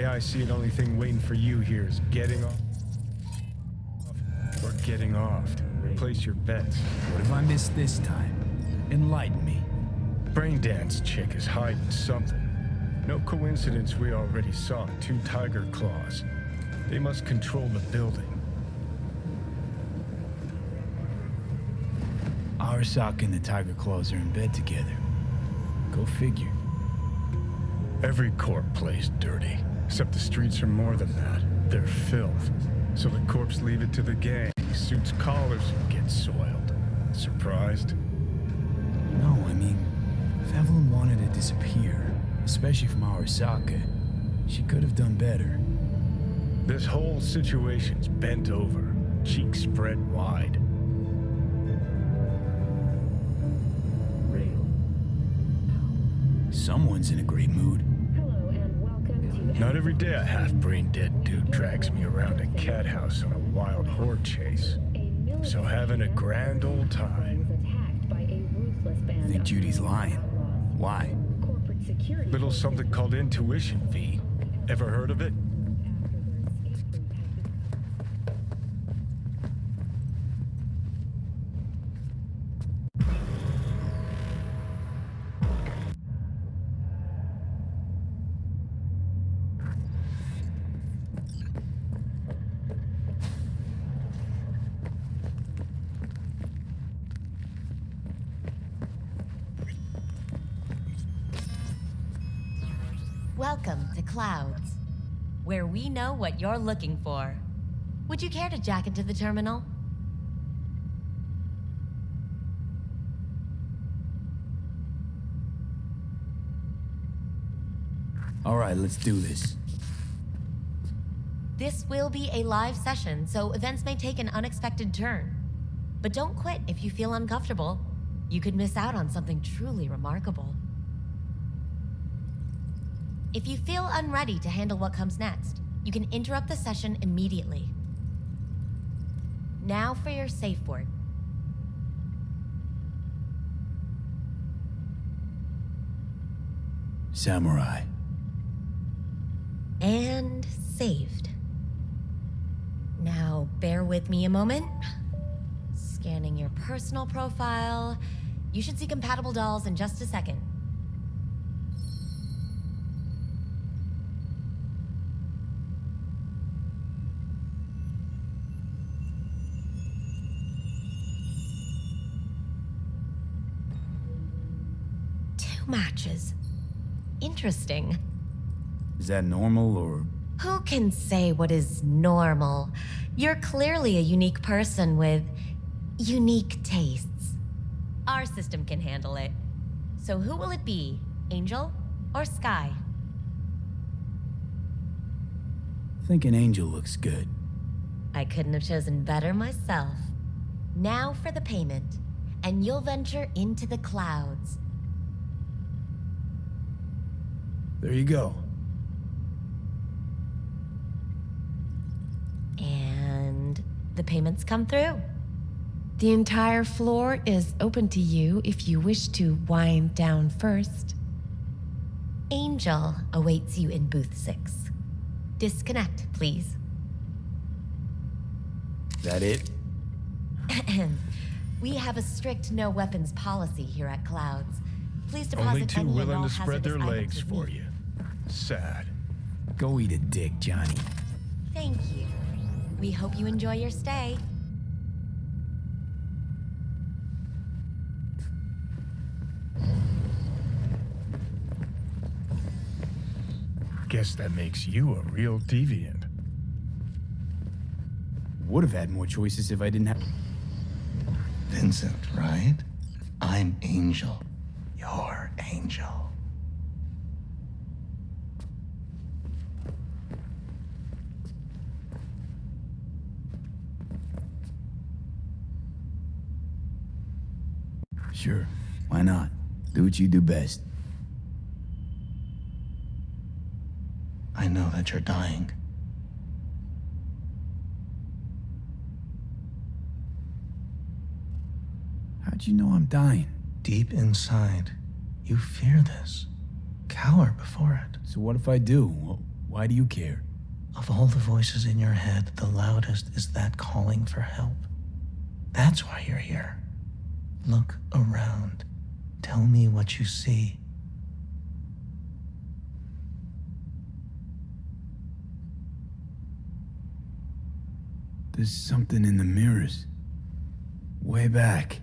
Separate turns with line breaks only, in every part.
way I see it, only thing waiting for you here is getting off or getting offed. Place your bets.
What have I missed this time? Enlighten me.
Braindance chick is hiding something. No coincidence we already saw 2 tiger claws. They must control the building.
Arasaka and the Tiger Claws are in bed together. Go figure.
Every corp plays dirty, except the streets are more than that. They're filth. So the corps leave it to the gang. Suits collars and get soiled. Surprised?
No, I mean, if Evelyn wanted to disappear, especially from Arasaka, she could have done better.
This whole situation's bent over, cheeks spread wide.
Someone's in a great mood.
Hello and welcome to...
Not every day a half-brain dead dude drags me around a cat house on a wild horde chase. So having a grand old time.
I think Judy's lying. Why?
Little something called intuition, V. Ever heard of it?
Welcome to Clouds, where we know what you're looking for. Would you care to jack into the terminal?
All right, let's do this.
This will be a live session, so events may take an unexpected turn. But don't quit if you feel uncomfortable. You could miss out on something truly remarkable. If you feel unready to handle what comes next, you can interrupt the session immediately. Now for your safe word.
Samurai.
And saved. Now, bear with me a moment. Scanning your personal profile. You should see compatible dolls in just a second. Matches. Interesting.
Is that normal or...
Who can say what is normal? You're clearly a unique person with unique tastes. Our system can handle it. So who will it be? Angel or Sky?
I think an angel looks good.
I couldn't have chosen better myself. Now for the payment, and you'll venture into the clouds.
There you go.
And the payments come through.
The entire floor is open to you if you wish to wind down first.
Angel awaits you in booth 6. Disconnect, please.
That it?
We have a strict no weapons policy here at Clouds. Please deposit
Only 2
any and
willing
all
to spread their
hazardous
legs
items with
for
me.
you. Sad.
Go eat a dick, Johnny.
Thank you. We hope you enjoy your stay.
Guess that makes you a real deviant.
Would have had more choices if I didn't have...
Vincent, right? I'm Angel. Your Angel.
Sure, why not? Do what you do best.
I know that you're dying.
How'd you know I'm dying?
Deep inside, you fear this. Cower before it.
So what if I do? Why do you care?
Of all the voices in your head, the loudest is that calling for help. That's why you're here. Look around. Tell me what you see.
There's something in the mirrors. Way back.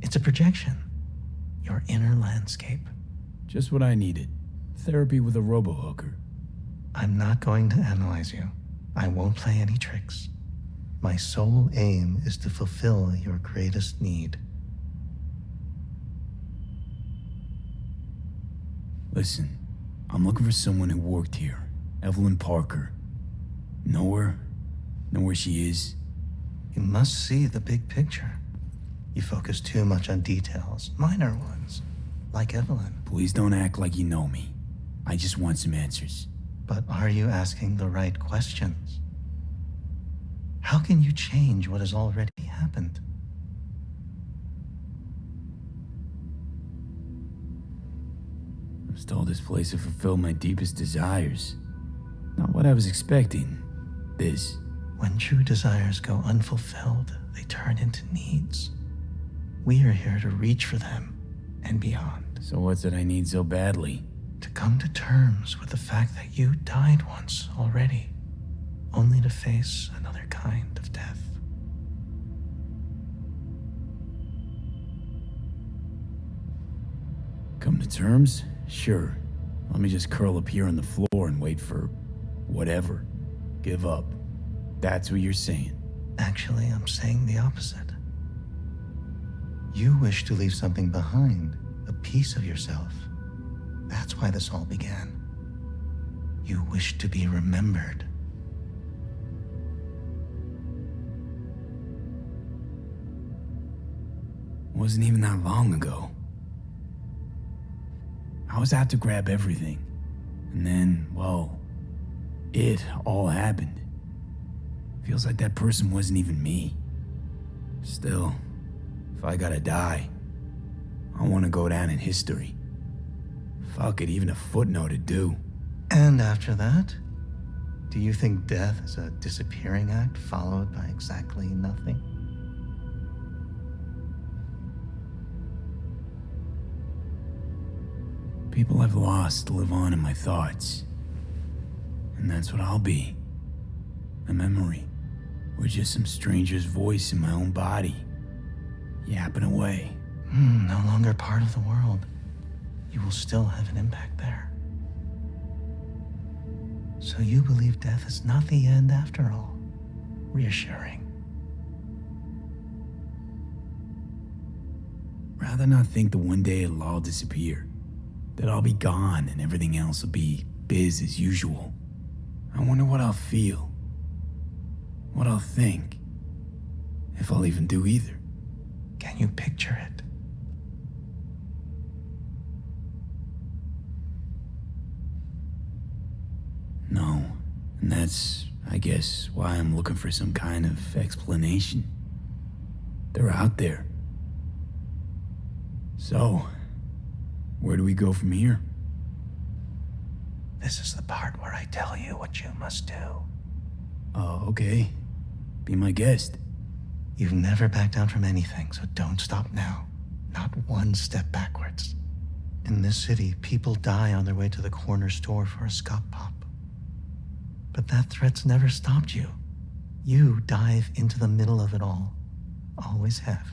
It's a projection. Your inner landscape.
Just what I needed. Therapy with a robo-hooker.
I'm not going to analyze you. I won't play any tricks. My sole aim is to fulfill your greatest need.
Listen, I'm looking for someone who worked here. Evelyn Parker. Know her? Know where she is?
You must see the big picture. You focus too much on details, minor ones, like Evelyn.
Please don't act like you know me. I just want some answers.
But are you asking the right questions? How can you change what has already happened?
I was told this place would fulfill my deepest desires. Not what I was expecting. This.
When true desires go unfulfilled, they turn into needs. We are here to reach for them and beyond.
So what's it I need so badly?
To come to terms with the fact that you died once already, only to face another kind of death.
Come to terms? Sure. Let me just curl up here on the floor and wait for whatever. Give up. That's what you're saying.
Actually, I'm saying the opposite. You wish to leave something behind, a piece of yourself. That's why this all began. You wish to be remembered.
Wasn't even that long ago. I was out to grab everything. And then, well, it all happened. Feels like that person wasn't even me. Still, if I gotta die, I want to go down in history. Fuck it, even a footnote would do.
And after that, do you think death is a disappearing act followed by exactly nothing?
People I've lost live on in my thoughts. And that's what I'll be. A memory. Or just some stranger's voice in my own body. Yapping away.
No longer part of the world. You will still have an impact there. So you believe death is not the end after all. Reassuring.
Rather not think that one day it'll all disappear. That I'll be gone and everything else will be biz as usual. I wonder what I'll feel. What I'll think. If I'll even do either.
Can you picture it?
No. And that's, I guess, why I'm looking for some kind of explanation. They're out there. So, where do we go from here?
This is the part where I tell you what you must do.
Oh, okay. Be my guest.
You've never backed down from anything, so don't stop now. Not one step backwards. In this city, people die on their way to the corner store for a scot pop. But that threat's never stopped you. You dive into the middle of it all. Always have.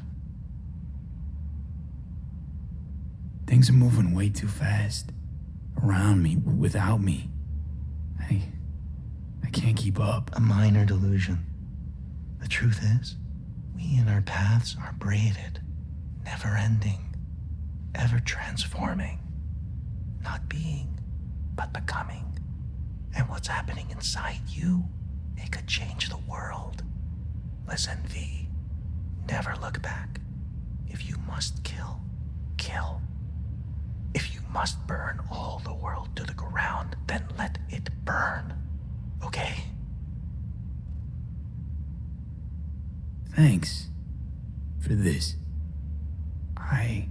Things are moving way too fast. Around me, without me. I can't keep up.
A minor delusion. The truth is, we and our paths are braided, never ending, ever transforming. Not being, but becoming. And what's happening inside you, it could change the world. Listen, V, never look back. If you must kill, kill. If you must burn all the world to the ground, then let it burn. Okay?
Thanks for this. I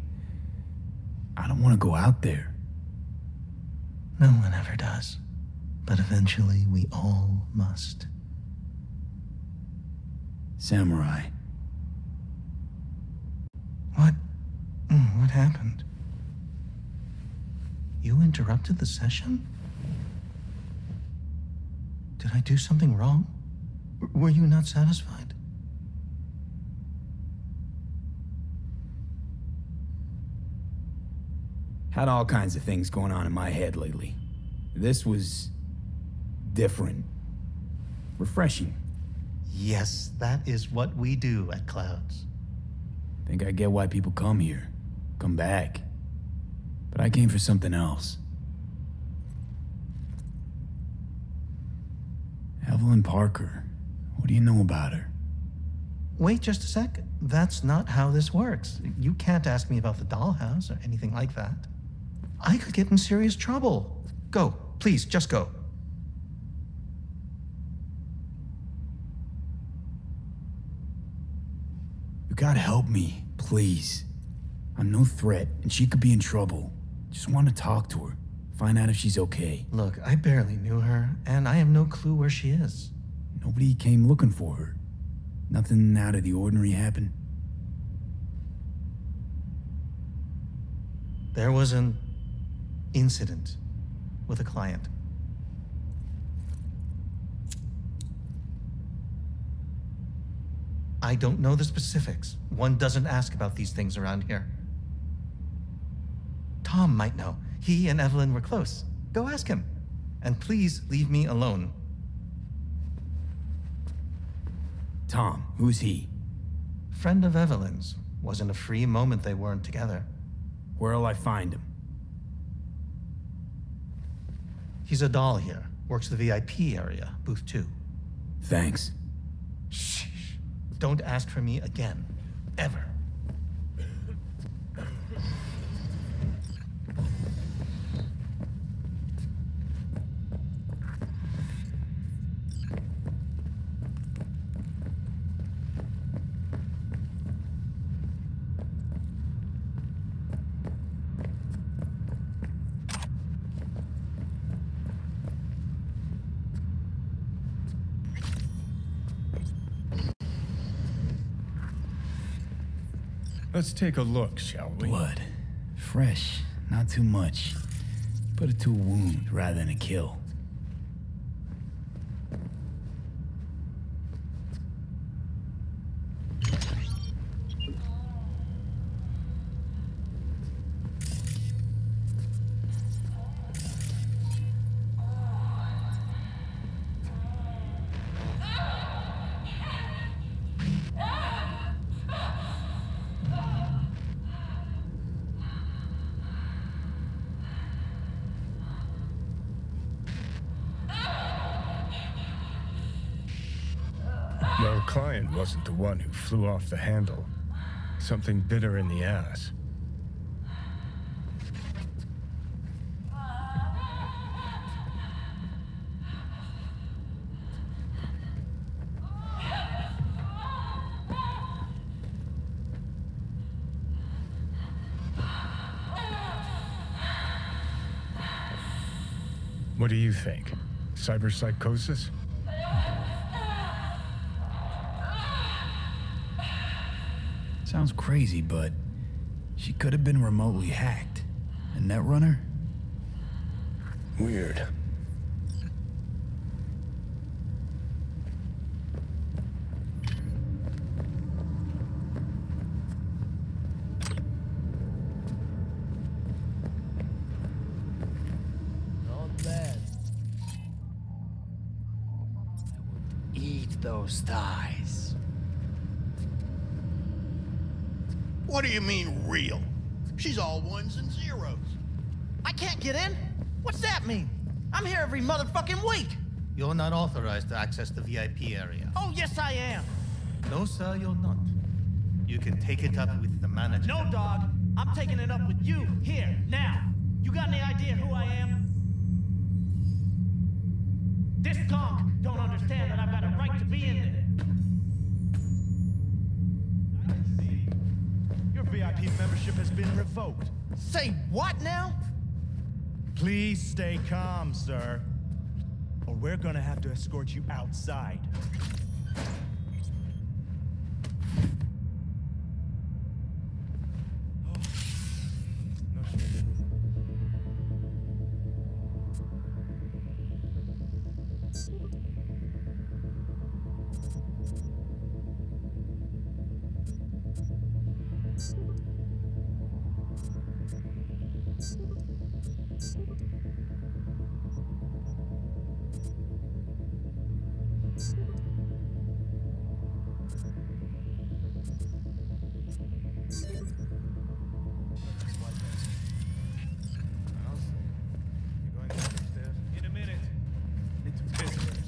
don't want to go out there.
No one ever does. but eventually we all must.
Samurai.
What? What happened? You interrupted the session? Did I do something wrong? Were you not satisfied?
Had all kinds of things going on in my head lately. This was different. Refreshing.
Yes, that is what we do at Clouds.
Think I get why people come here, come back. But I came for something else. Evelyn Parker. What do you know about her?
Wait just a sec. That's not how this works. You can't ask me about the dollhouse or anything like that. I could get in serious trouble. Go, please, just go.
You gotta help me, please. I'm no threat, and she could be in trouble. Just want to talk to her, find out if she's okay.
Look, I barely knew her, and I have no clue where she is.
Nobody came looking for her. Nothing out of the ordinary happened.
There was an incident with a client. I don't know the specifics. One doesn't ask about these things around here. Tom might know. He and Evelyn were close. Go ask him. And please leave me alone.
Tom, who's he?
Friend of Evelyn's. Wasn't a free moment they weren't together.
Where'll I find him?
He's a doll here. Works the VIP area, booth 2.
Thanks.
Shh. Don't ask for me again. Ever.
Let's take a look, shall we?
Blood. Fresh, not too much. Put it to a wound rather than a kill.
Well, client wasn't the one who flew off the handle. Something bit her in the ass. What do you think? Cyberpsychosis?
Sounds crazy, but she could have been remotely hacked. A netrunner?
Weird.
Not bad. Eat those thighs.
What do you mean, real? She's all ones and zeros.
I can't get in? What's that mean? I'm here every motherfucking week.
You're not authorized to access the VIP area.
Oh, yes, I am.
No, sir, you're not. You can take it up with the manager.
No, dog. I'm taking it up with you, here, now. You got any idea who I am? This conk don't understand that I've got a right to be in there.
Your VIP membership has been revoked.
Say what now?
Please stay calm, sir. or we're gonna have to escort you outside. No shit. You're going downstairs? In a minute. Need to piss first.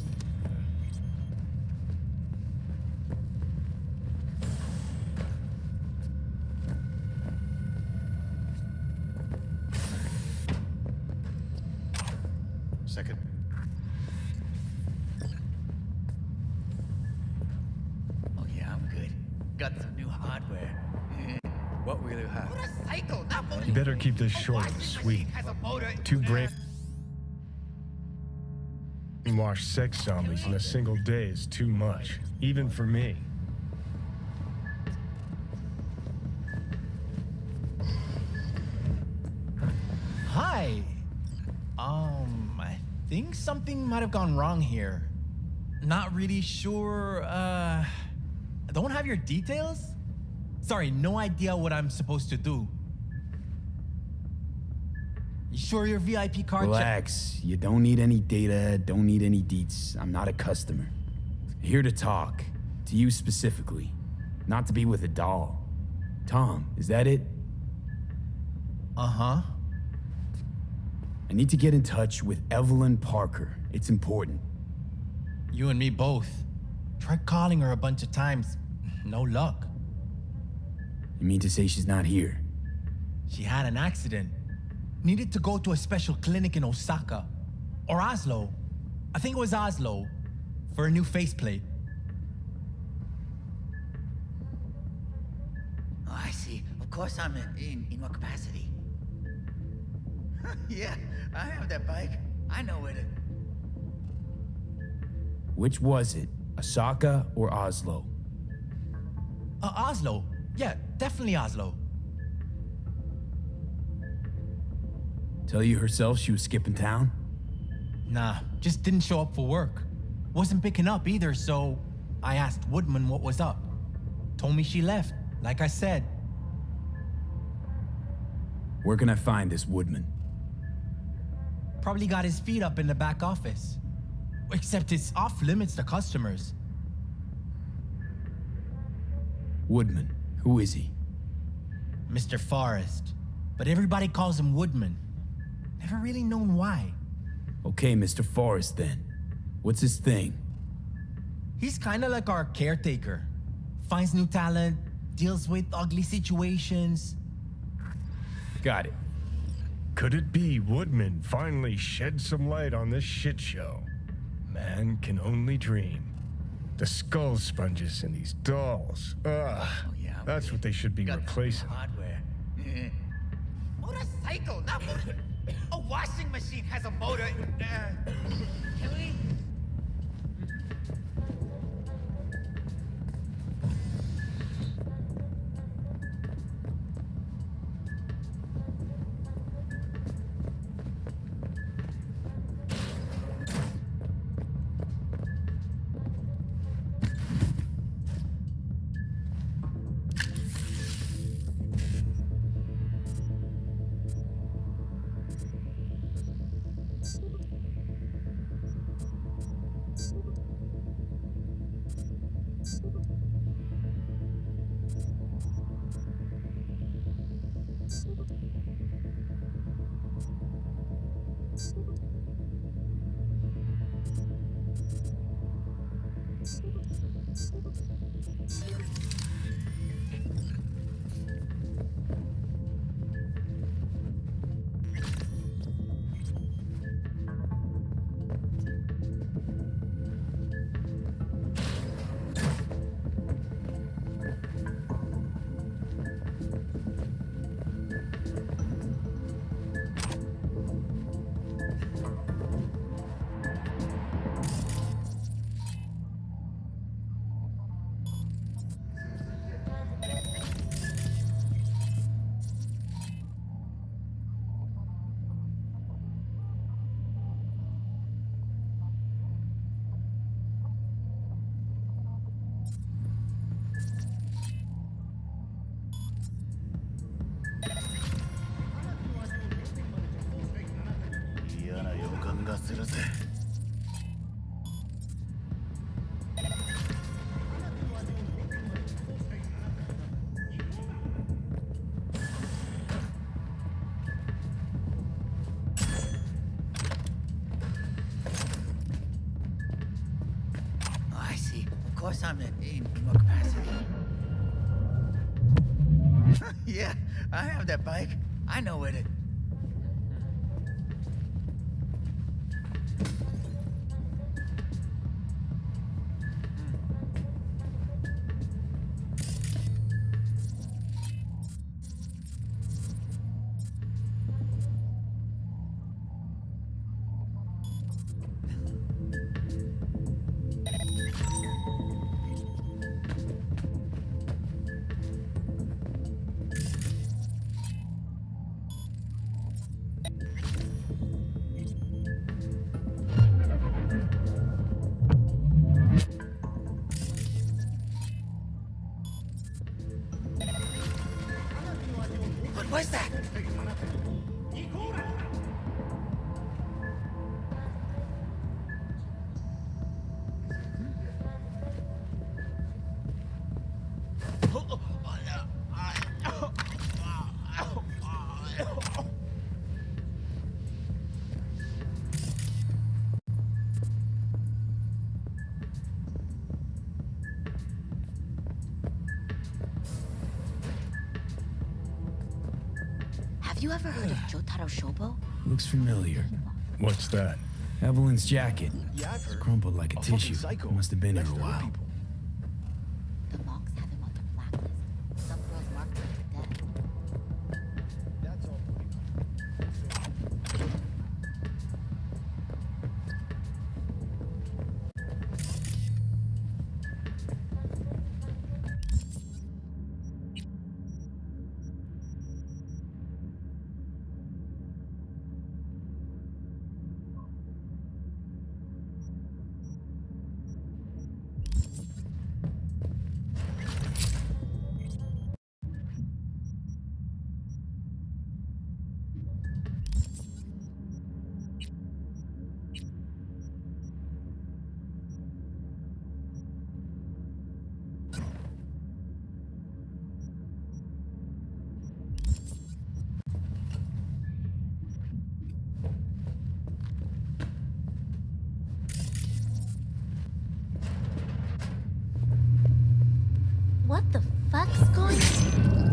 Second.
Oh yeah, I'm good. Got some new hardware. What will you have? What a cycle!
You better keep this short and sweet. Two brainwashed sex zombies in a single day is too much, even for me.
Hi. I think something might have gone wrong here. Not really sure, don't have your details? Sorry, no idea what I'm supposed to do. You sure your VIP card?
Relax. You don't need any data, don't need any deets. I'm not a customer. Here to talk. To you specifically. Not to be with a doll. Tom, is that it?
Uh-huh.
I need to get in touch with Evelyn Parker. It's important.
You and me both. Tried calling her a bunch of times. No luck.
You mean to say she's not here?
She had an accident. Needed to go to a special clinic in Osaka. Or Oslo. I think it was Oslo. For a new faceplate.
Oh, I see. Of course I'm in what capacity? Yeah, I have that bike. I know where to...
Which was it? Osaka or Oslo?
Oslo. Yeah, definitely Oslo.
Tell you herself she was skipping town?
Nah, just didn't show up for work. Wasn't picking up either, so I asked Woodman what was up. Told me she left, like I said.
Where can I find this Woodman?
Probably got his feet up in the back office. Except it's off limits to customers.
Woodman, who is he?
Mr. Forrest. But everybody calls him Woodman. Never really known why.
Okay, Mr. Forrest then. What's his thing?
He's kinda like our caretaker. Finds new talent, deals with ugly situations.
Got it.
Could it be Woodman finally shed some light on this shit show? Man can only dream. The skull sponges in these dolls. Ugh.
Oh yeah, I'm
That's
good.
what they should be
Got some new
replacing.
hardware. Motorcycle, not motor... A washing machine has a motor. Can we... するぜ。I see. Of course I'm in more capacity. Yeah, I have that bike. I know it. What was that?
Have you ever heard of Jotaro Shobo?
Looks familiar.
What's that?
Evelyn's jacket.
Yeah, I've
It's
heard.
crumpled like a
fucking
tissue.
psycho.
Must have been here a
Likes to hurt
while.
people.
The monks have him on their blacklist. Some girls marked him for death.
That's all.
What the fuck's going on?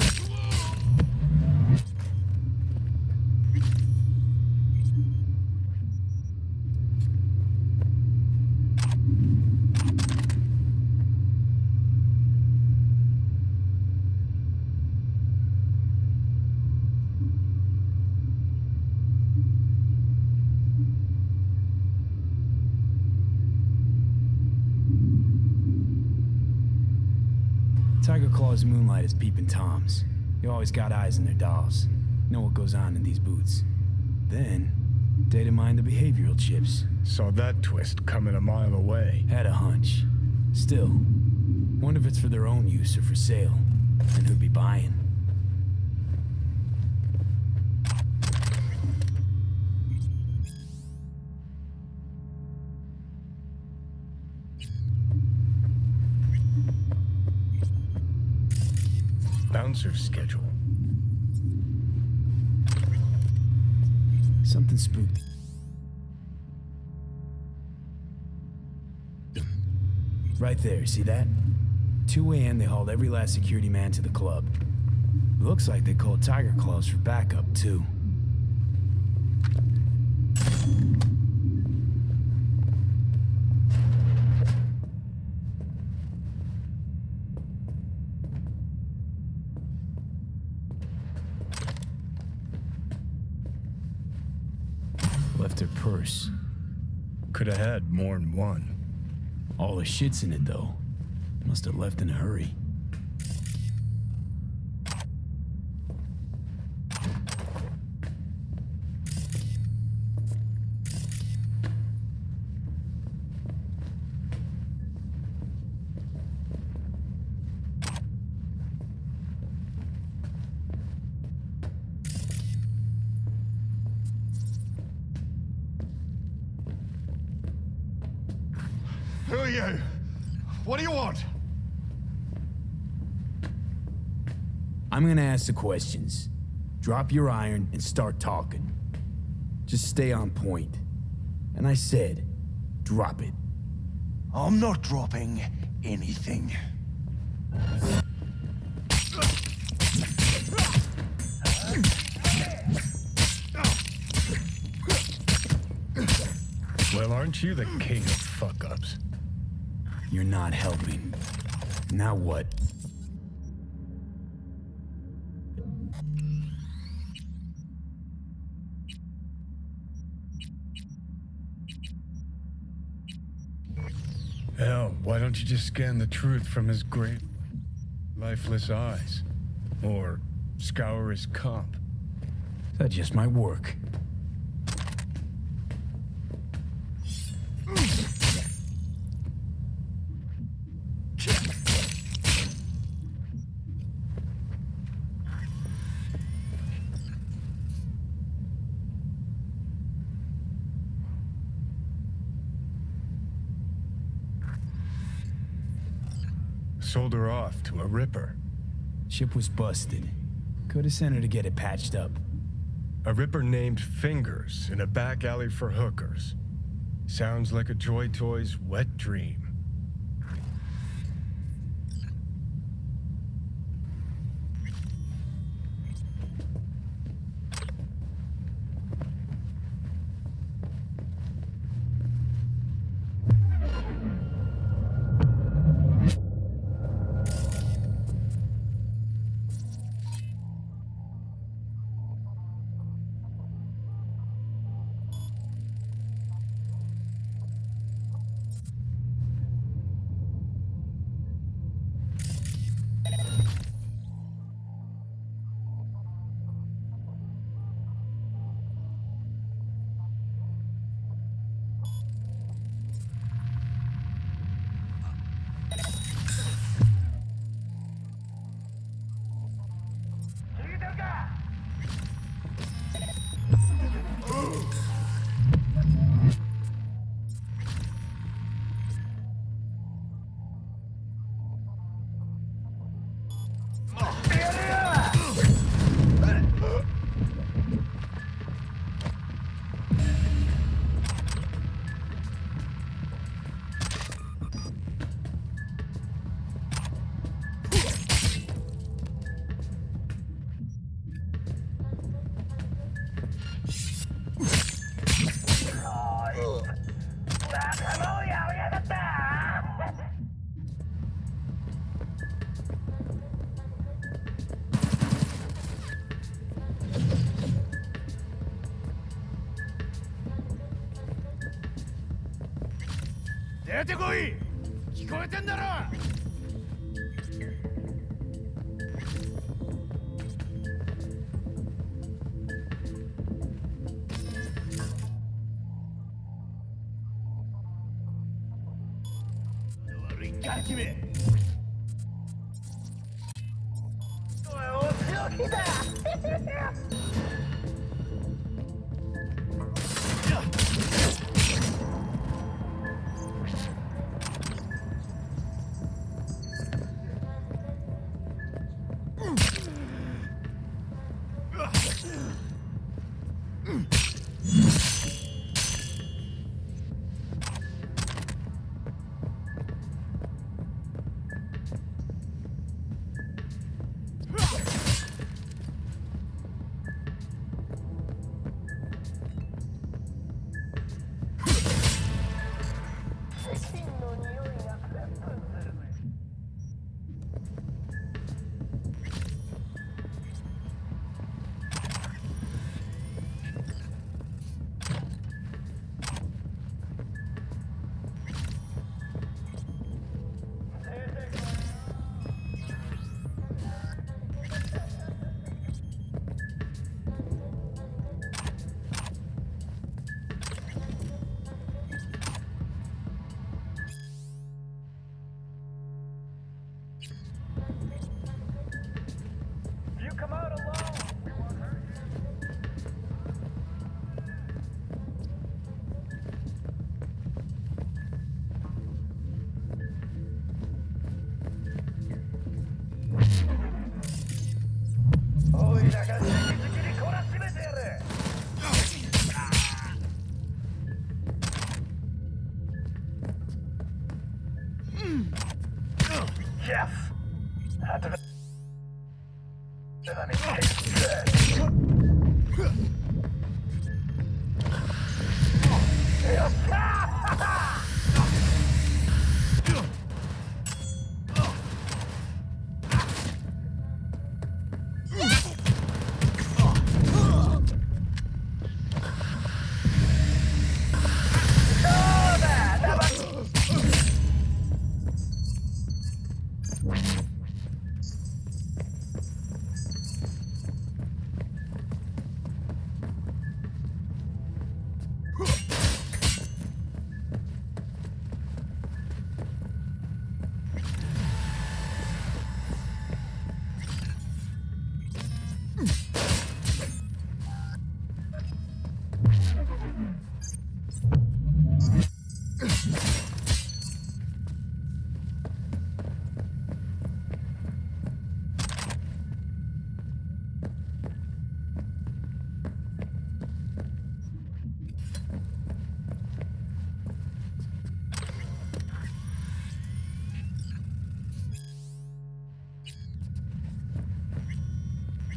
Tiger Claw's moonlight is peeping Toms. They always got eyes in their dolls. Know what goes on in these boots. Then, data mine the behavioral chips.
Saw that twist coming a mile away.
Had a hunch. Still, wonder if it's for their own use or for sale. And who'd be buying.
Bouncer schedule.
Something spooked. Right there, see that? 2 a.m. they hauled every last security man to the club. Looks like they called Tiger Claws for backup, too. Left her purse.
Could have had more than one.
All the shit's in it, though. Must have left in a hurry.
are you? What do you want?
I'm gonna ask the questions. Drop your iron and start talking. Just stay on point. And I said, drop it.
I'm not dropping anything.
Well, aren't you the king of fuck-ups?
You're not helping. Now what?
Hell, why don't you just scan the truth from his great, lifeless eyes? Or scour his comp?
That just might work.
Sold her off to a ripper.
Ship was busted. Could've sent her to get it patched up.
A ripper named Fingers in a back alley for hookers. Sounds like a Joy Toy's wet dream.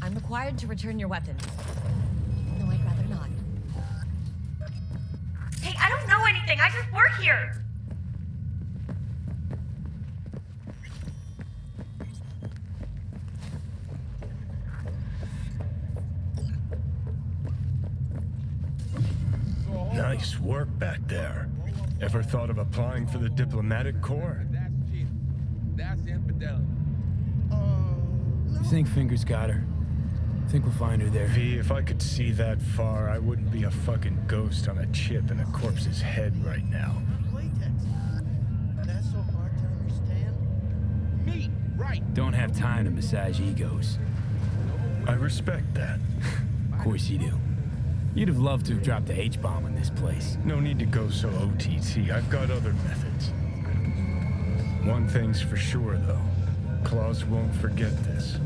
I'm required to return your weapons. No, I'd rather not.
Hey, I don't know anything. I just work here.
Nice work back there. Ever thought of applying for the diplomatic corps?
That's infidel.
You think Fingers got her? Think we'll find her there?
V, if I could see that far, I wouldn't be a fucking ghost on a chip in a corpse's head right now.
That's so hard to understand.
Me, right.
Don't have time to massage egos.
I respect that.
Of course you do. You'd have loved to have dropped the H-bomb in this place.
No need to go so OTT. I've got other methods. One thing's for sure, though. Claus won't forget this.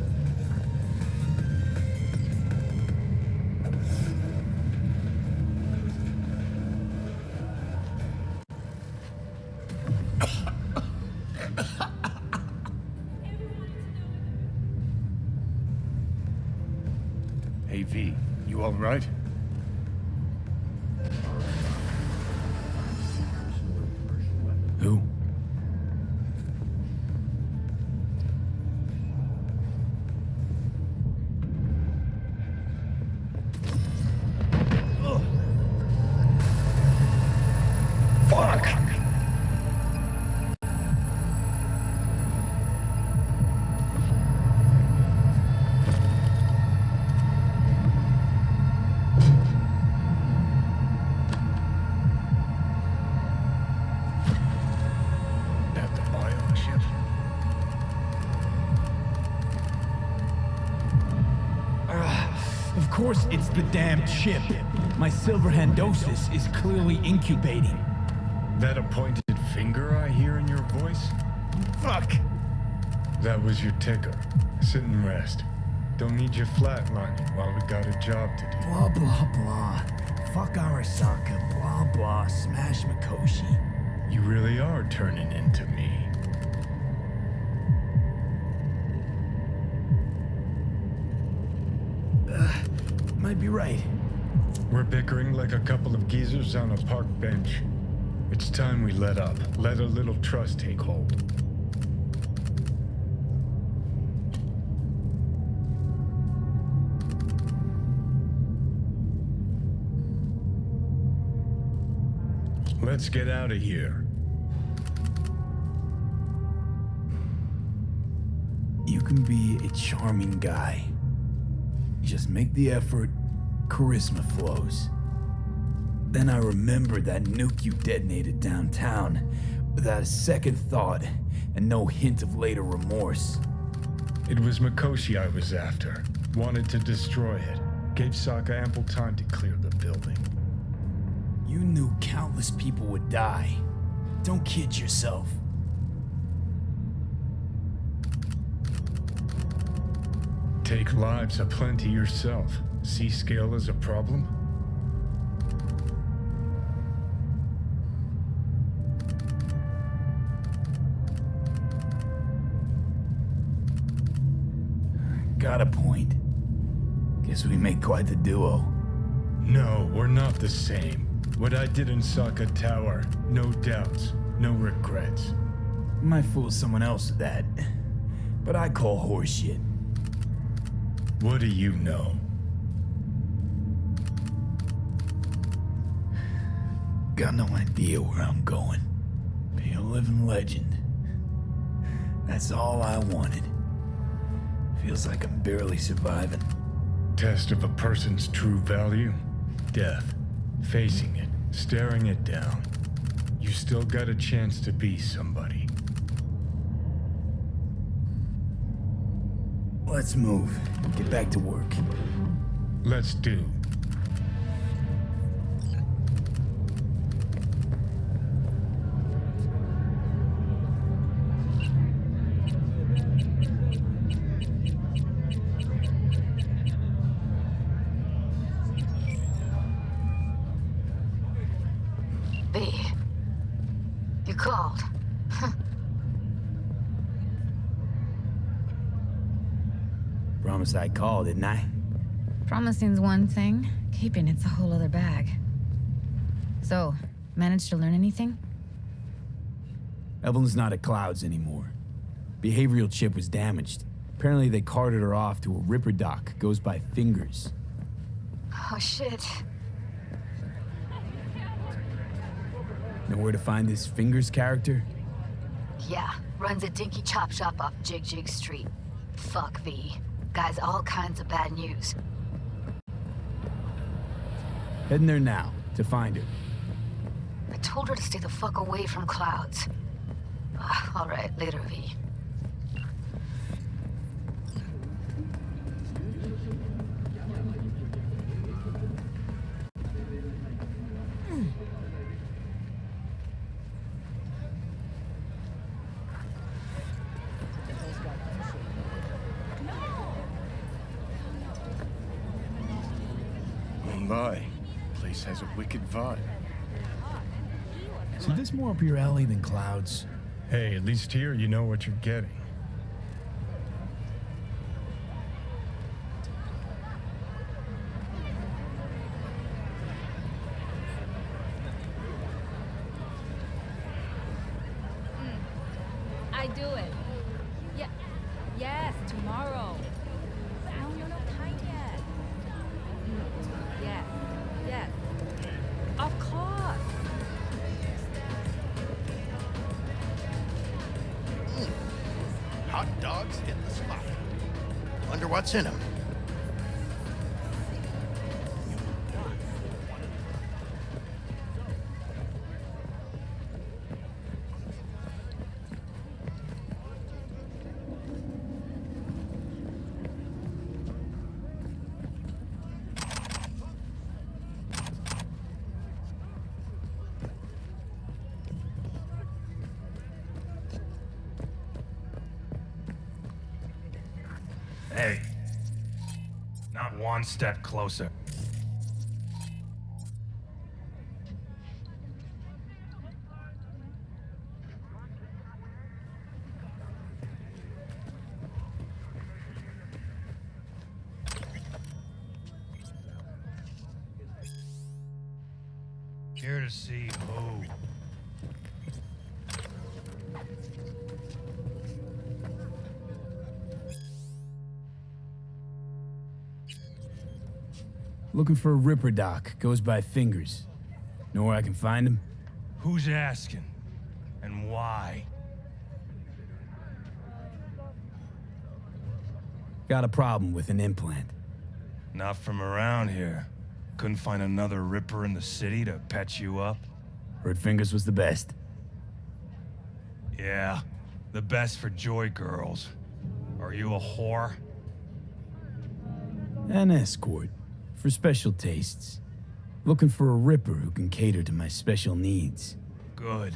Hey, V, you all right?
Who?
Fuck! At the bio ship.
Of course it's the damn chip. My Silverhandosis is clearly incubating.
That a pointed finger I hear in your voice?
Fuck!
That was your ticker. Sit and rest. Don't need you flatlining while we got a job to do.
Blah, blah, blah. Fuck Arasaka. Blah, blah. Smash Mikoshi.
You really are turning into me.
Might be right.
We're bickering like a couple of geezers on a park bench. It's time we let up. Let a little trust take hold. Let's get out of here.
You can be a charming guy. Just make the effort, charisma flows. Then I remembered that nuke you detonated downtown without a second thought and no hint of later remorse.
It was Mikoshi I was after. Wanted to destroy it. Gave Sokka ample time to clear the building.
You knew countless people would die. Don't kid yourself.
Take lives aplenty yourself. See scale as a problem?
Got a point. Guess we make quite the duo.
No, we're not the same. What I did in Saka Tower, no doubts, no regrets.
Might fool someone else with that, but I call horseshit.
What do you know?
Got no idea where I'm going. Be a living legend. That's all I wanted. Feels like I'm barely surviving.
Test of a person's true value? Death. Facing it, staring it down. You still got a chance to be somebody.
Let's move. Get back to work.
Let's do.
B, you called.
Promise I called, didn't I?
Promising's one thing, keeping it's a whole other bag. So, managed to learn anything?
Evelyn's not at Clouds anymore. Behavioral chip was damaged. Apparently they carted her off to a Ripper dock, goes by Fingers.
Oh shit.
Know where to find this Fingers character?
Yeah, runs a dinky chop shop off Jig Street. Fuck V. Guy's all kinds of bad news.
Heading there now, to find her.
I told her to stay the fuck away from Clouds. All right, later, V.
Oh my, place has a wicked vibe.
So this more up your alley than Clouds?
Hey, at least here you know what you're getting.
I do it. Yeah. Yes, tomorrow. No, time yet. Yes. Yes. Of course.
Hot dogs hit the spot. Wonder what's in them.
Hey, not one step closer. Here to see who?
Looking for a Ripper dock, goes by Fingers. Know where I can find him?
Who's asking? And why?
Got a problem with an implant.
Not from around here. Couldn't find another Ripper in the city to patch you up?
Heard Fingers was the best.
Yeah, the best for Joy girls. Are you a whore?
An escort. For special tastes. Looking for a Ripper who can cater to my special needs.
Good.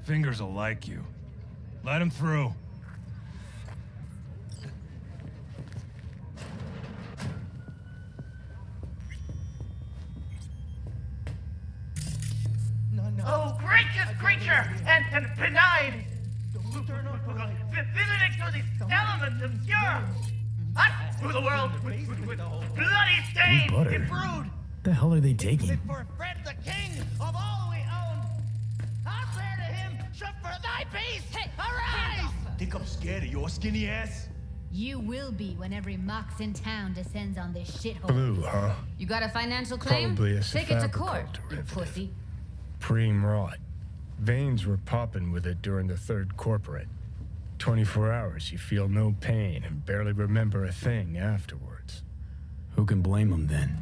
Fingers will like you. Let him through.
Oh, gracious creature and benign! Visiting through these elements obscure! I through the world with bloody stain
Butter.
and brood.
What the hell are they taking?
For Fred the king of all we owned, I pray to him, should for thy peace arise!
Think I'm scared of your skinny ass?
You will be when every mox in town descends on this shithole.
Blue, huh?
You got a financial claim?
Probably a
Take it to
Cyberpunk
court, you
derivative.
pussy.
Preem rot. Veins were popping with it during the third corporate. 24 hours, you feel no pain and barely remember a thing afterwards.
Who can blame them then?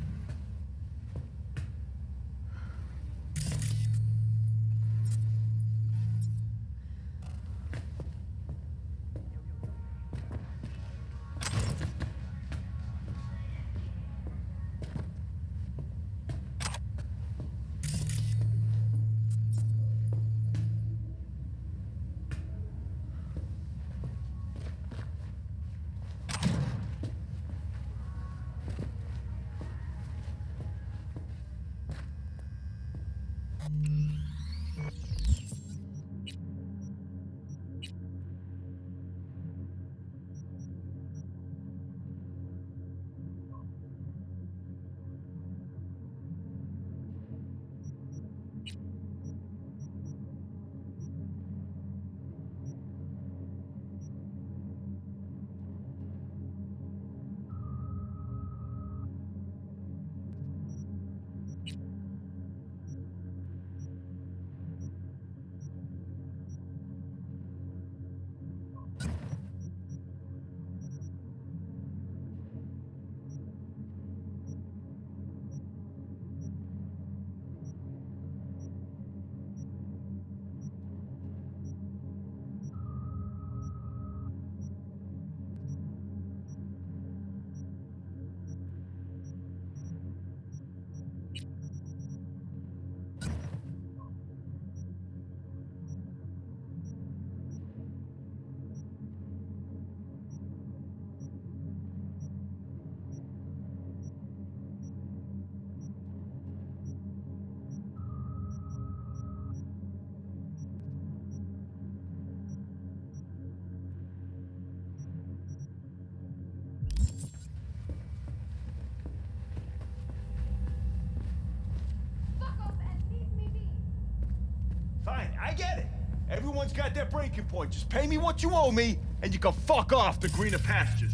Fine, I get it. Everyone's got their breaking point. Just pay me what you owe me, and you can fuck off to greener pastures.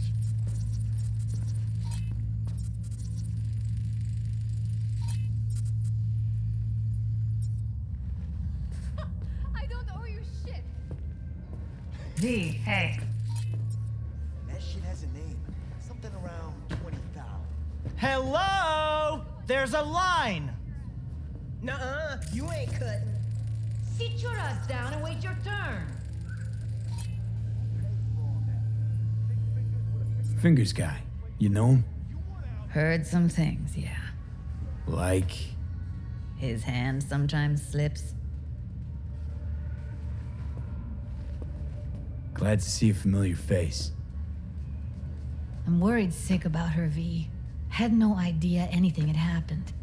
I don't owe you shit.
V, hey.
That shit has a name. Something around 20,000.
Hello? There's a line.
Nuh-uh, you ain't cutting.
Sit your ass down and wait your turn.
Fingers guy. You know him?
Heard some things, yeah.
Like?
His hand sometimes slips.
Glad to see a familiar face.
I'm worried sick about her, V. Had no idea anything had happened.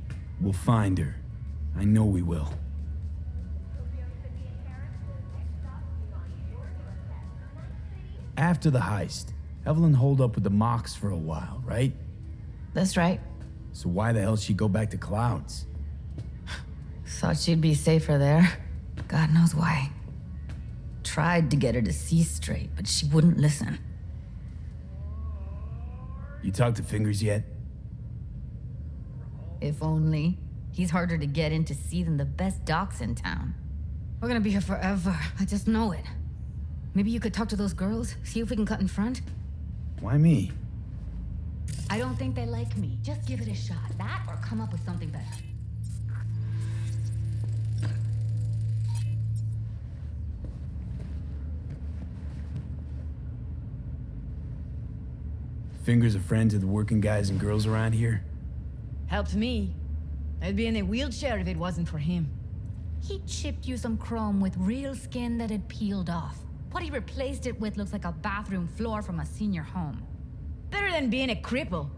We'll find her. I know we will. After the heist, Evelyn holed up with the Mox for a while, right?
That's right.
So why the hell she go back to Clouds?
Thought she'd be safer there. God knows why. Tried to get her to see straight, but she wouldn't listen.
You talked to Fingers yet?
If only. He's harder to get in to see than the best docs in town. We're gonna be here forever. I just know it. Maybe you could talk to those girls, see if we can cut in front?
Why me?
I don't think they like me. Just give it a shot. That or come up with something better.
Fingers a friend to the working guys and girls around here?
Helped me. I'd be in a wheelchair if it wasn't for him.
He chipped you some chrome with real skin that had peeled off. What he replaced it with looks like a bathroom floor from a senior home.
Better than being a cripple.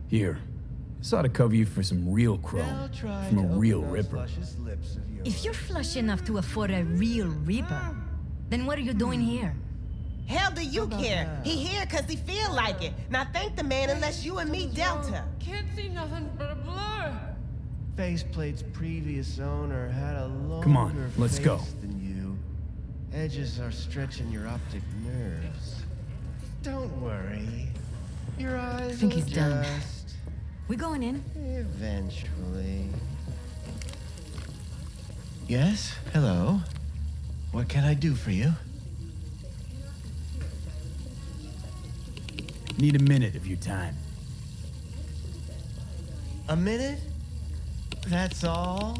Here. This ought to cover you for some real chrome from a real ripper.
If you're flush enough to afford a real reaper, then what are you doing here?
Hell do you care? He here cause he feel like it. Now thank the man unless you and me Delta.
Can't see nothing but a blur.
Faceplate's previous owner had a longer
Come on, let's
face
go.
than you. Edges are stretching your optic nerves. Don't worry. Your eyes
I think
will
he's done.
adjust
We going in?
eventually. Yes? Hello? What can I do for you?
Need a minute of your time.
A minute? That's all?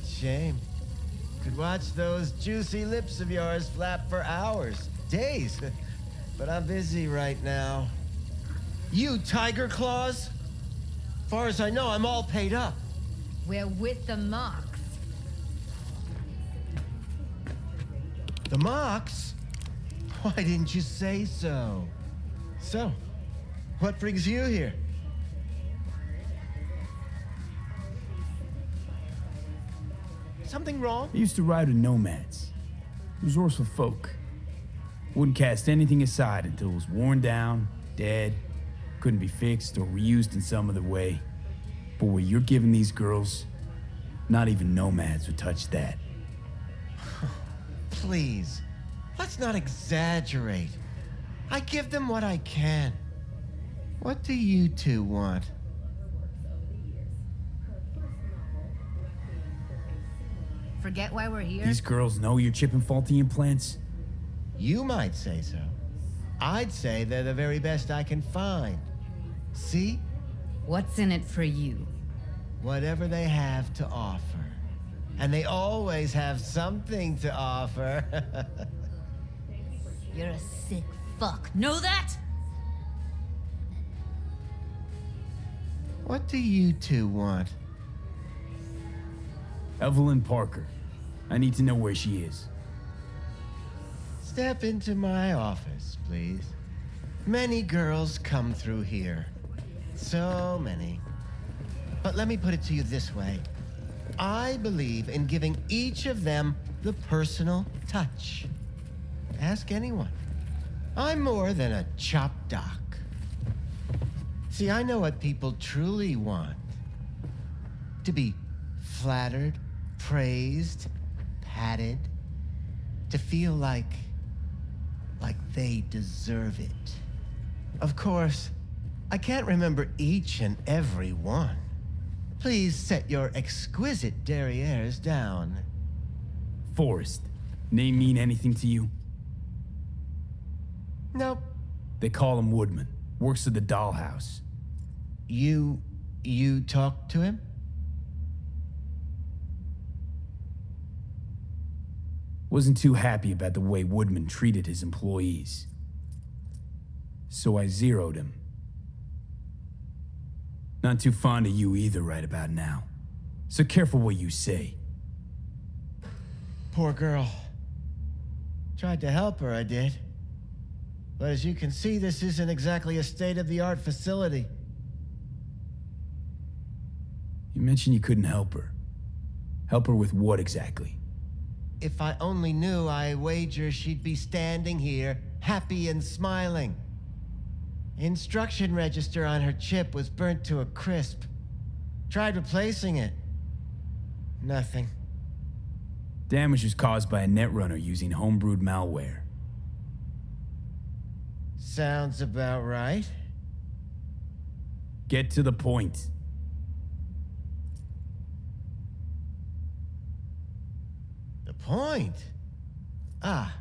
Shame. Could watch those juicy lips of yours flap for hours, days. But I'm busy right now. You tiger claws? Far as I know, I'm all paid up.
We're with the Mox.
The Mox? Why didn't you say so? So, what brings you here? Something wrong?
I used to ride with nomads. Resourceful folk. Wouldn't cast anything aside until it was worn down, dead, couldn't be fixed or reused in some other way. But what you're giving these girls, not even nomads would touch that.
Please, let's not exaggerate. I give them what I can. What do you two want?
Forget why we're here?
These girls know you're chipping faulty implants?
You might say so. I'd say they're the very best I can find. See?
What's in it for you?
Whatever they have to offer. And they always have something to offer.
You're a sick fuck. Know that?
What do you two want?
Evelyn Parker. I need to know where she is.
Step into my office, please. Many girls come through here. So many. But let me put it to you this way. I believe in giving each of them the personal touch. Ask anyone. I'm more than a chop doc. See, I know what people truly want. To be flattered, praised, patted. To feel like they deserve it. Of course, I can't remember each and every one. Please set your exquisite derrieres down.
Forrest. Name mean anything to you?
Nope.
They call him Woodman. Works at the dollhouse.
You talked to him?
Wasn't too happy about the way Woodman treated his employees. So I zeroed him. Not too fond of you either right about now. So careful what you say.
Poor girl. Tried to help her, I did. But as you can see, this isn't exactly a state-of-the-art facility.
You mentioned you couldn't help her. Help her with what exactly?
If I only knew, I wager she'd be standing here, happy and smiling. Instruction register on her chip was burnt to a crisp. Tried replacing it. Nothing.
Damage was caused by a netrunner using homebrewed malware.
Sounds about right.
Get to the point.
The point? Ah,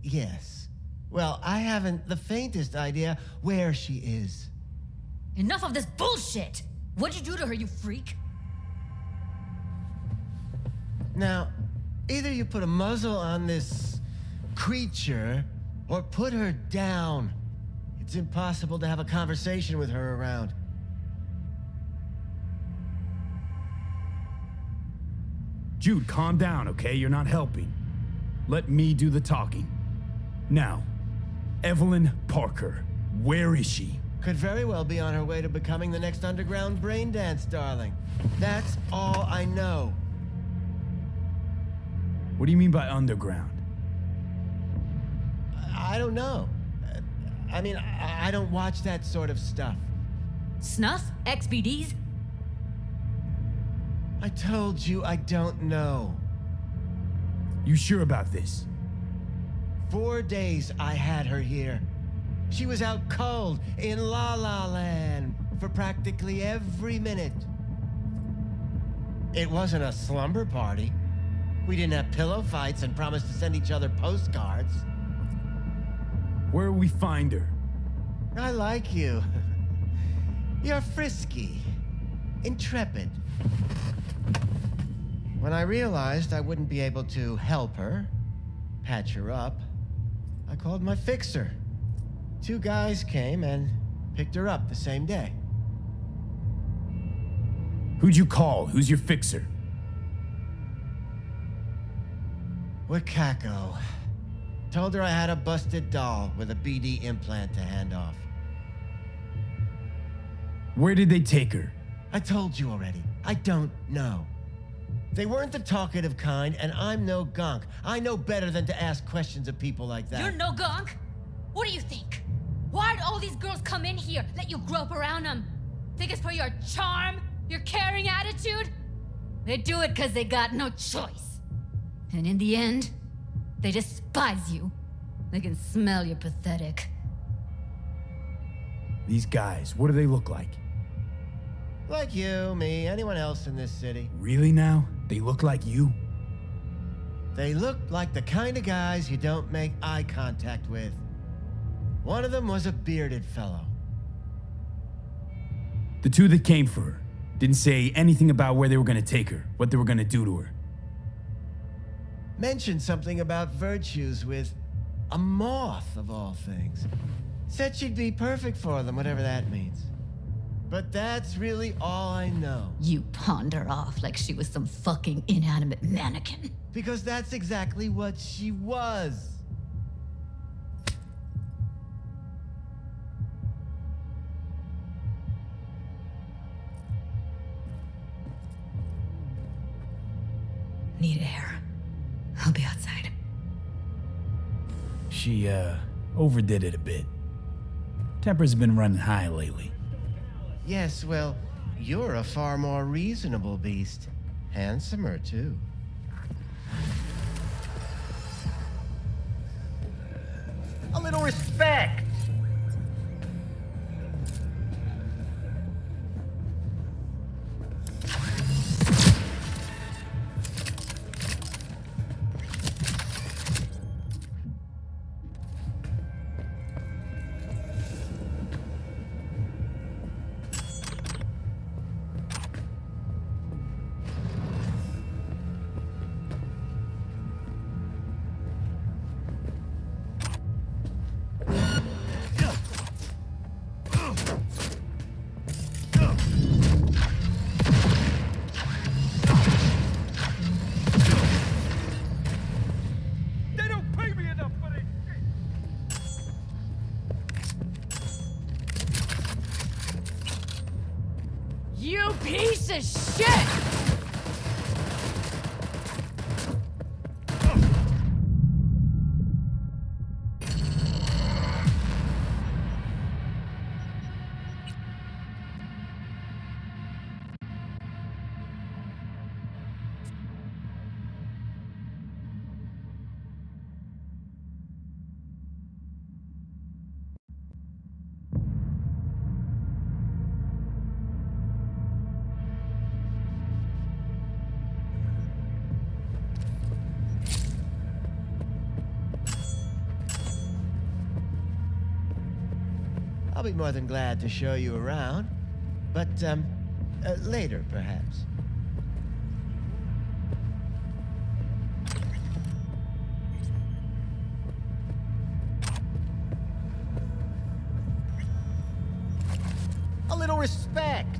yes. Well, I haven't the faintest idea where she is.
Enough of this bullshit! What'd you do to her, you freak?
Now, either you put a muzzle on this creature, or put her down. It's impossible to have a conversation with her around.
Jude, calm down, okay? You're not helping. Let me do the talking. Now, Evelyn Parker, where is she?
Could very well be on her way to becoming the next underground brain dance darling. That's all I know.
What do you mean by underground?
I don't know. I mean, I don't watch that sort of stuff.
Snuff? XBDs?
I told you I don't know.
You sure about this?
4 days I had her here. She was out cold in La La Land for practically every minute. It wasn't a slumber party. We didn't have pillow fights and promised to send each other postcards.
Where will we find her?
I like you. You're frisky, intrepid. When I realized I wouldn't be able to help her, patch her up, I called my fixer. 2 guys came and picked her up the same day.
Who'd you call? Who's your fixer?
Wakako. Told her I had a busted doll with a BD implant to hand off.
Where did they take her?
I told you already. I don't know. They weren't the talkative kind, and I'm no gonk. I know better than to ask questions of people like that.
You're no gonk? What do you think? Why'd all these girls come in here, let you grope around them? Think it's for your charm? Your caring attitude? They do it because they got no choice. And in the end, they despise you. They can smell you're pathetic.
These guys, what do they look like?
Like you, me, anyone else in this city.
Really now? They look like you?
They look like the kind of guys you don't make eye contact with. One of them was a bearded fellow.
The 2 that came for her didn't say anything about where they were gonna take her, what they were gonna do to her.
Mentioned something about virtues with a moth, of all things. Said she'd be perfect for them, whatever that means. But that's really all I know.
You pawned her off like she was some fucking inanimate mannequin.
Because that's exactly what she was.
Need air. I'll be outside.
She, overdid it a bit. Temper's been running high lately.
Yes, well, you're a far more reasonable beast. Handsomer, too.
A little respect.
You piece of shit!
I'll be more than glad to show you around. But, later, perhaps. A little respect.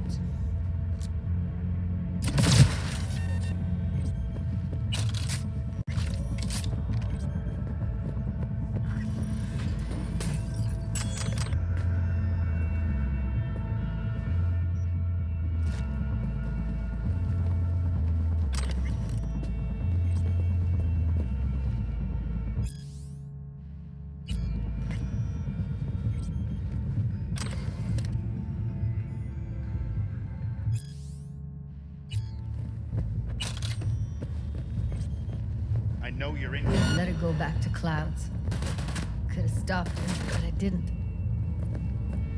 know you're in.
Let her go back to Clouds. Could have stopped her, but I didn't.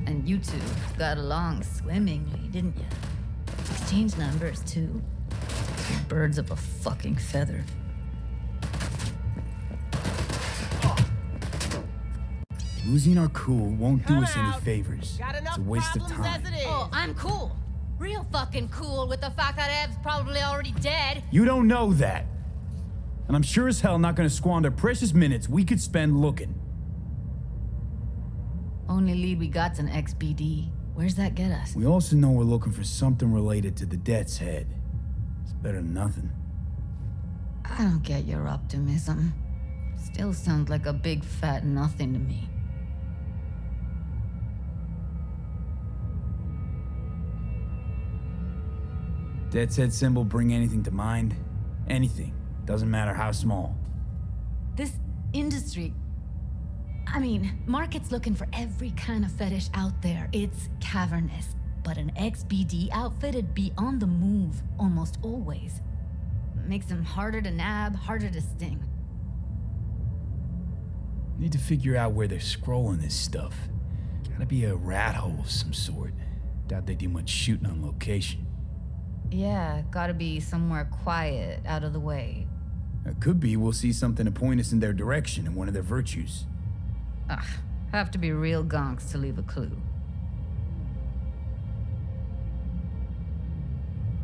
And you two got along swimmingly, didn't you? Exchanged numbers, too. Birds of a fucking feather.
Losing our cool won't do us any favors. It's a waste of time.
Oh, I'm cool. Real fucking cool with the fact that Ev's probably already dead.
You don't know that. And I'm sure as hell not gonna squander precious minutes we could spend looking.
Only lead we got's an XBD. Where's that get us?
We also know we're looking for something related to the Death's Head. It's better than nothing.
I don't get your optimism. Still sounds like a big fat nothing to me.
Death's Head symbol bring anything to mind? Anything. Doesn't matter how small.
This industry... I mean, market's looking for every kind of fetish out there. It's cavernous. But an XBD outfit'd be on the move almost always. Makes them harder to nab, harder to sting.
Need to figure out where they're scrolling this stuff. Gotta be a rat hole of some sort. Doubt they do much shooting on location.
Yeah, gotta be somewhere quiet, out of the way.
It could be we'll see something to point us in their direction in one of their virtues.
Ugh, have to be real gonks to leave a clue.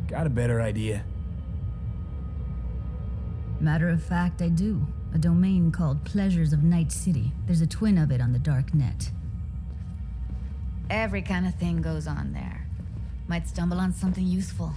Got a better idea?
Matter of fact, I do. A domain called Pleasures of Night City. There's a twin of it on the dark net.
Every kind of thing goes on there. Might stumble on something useful.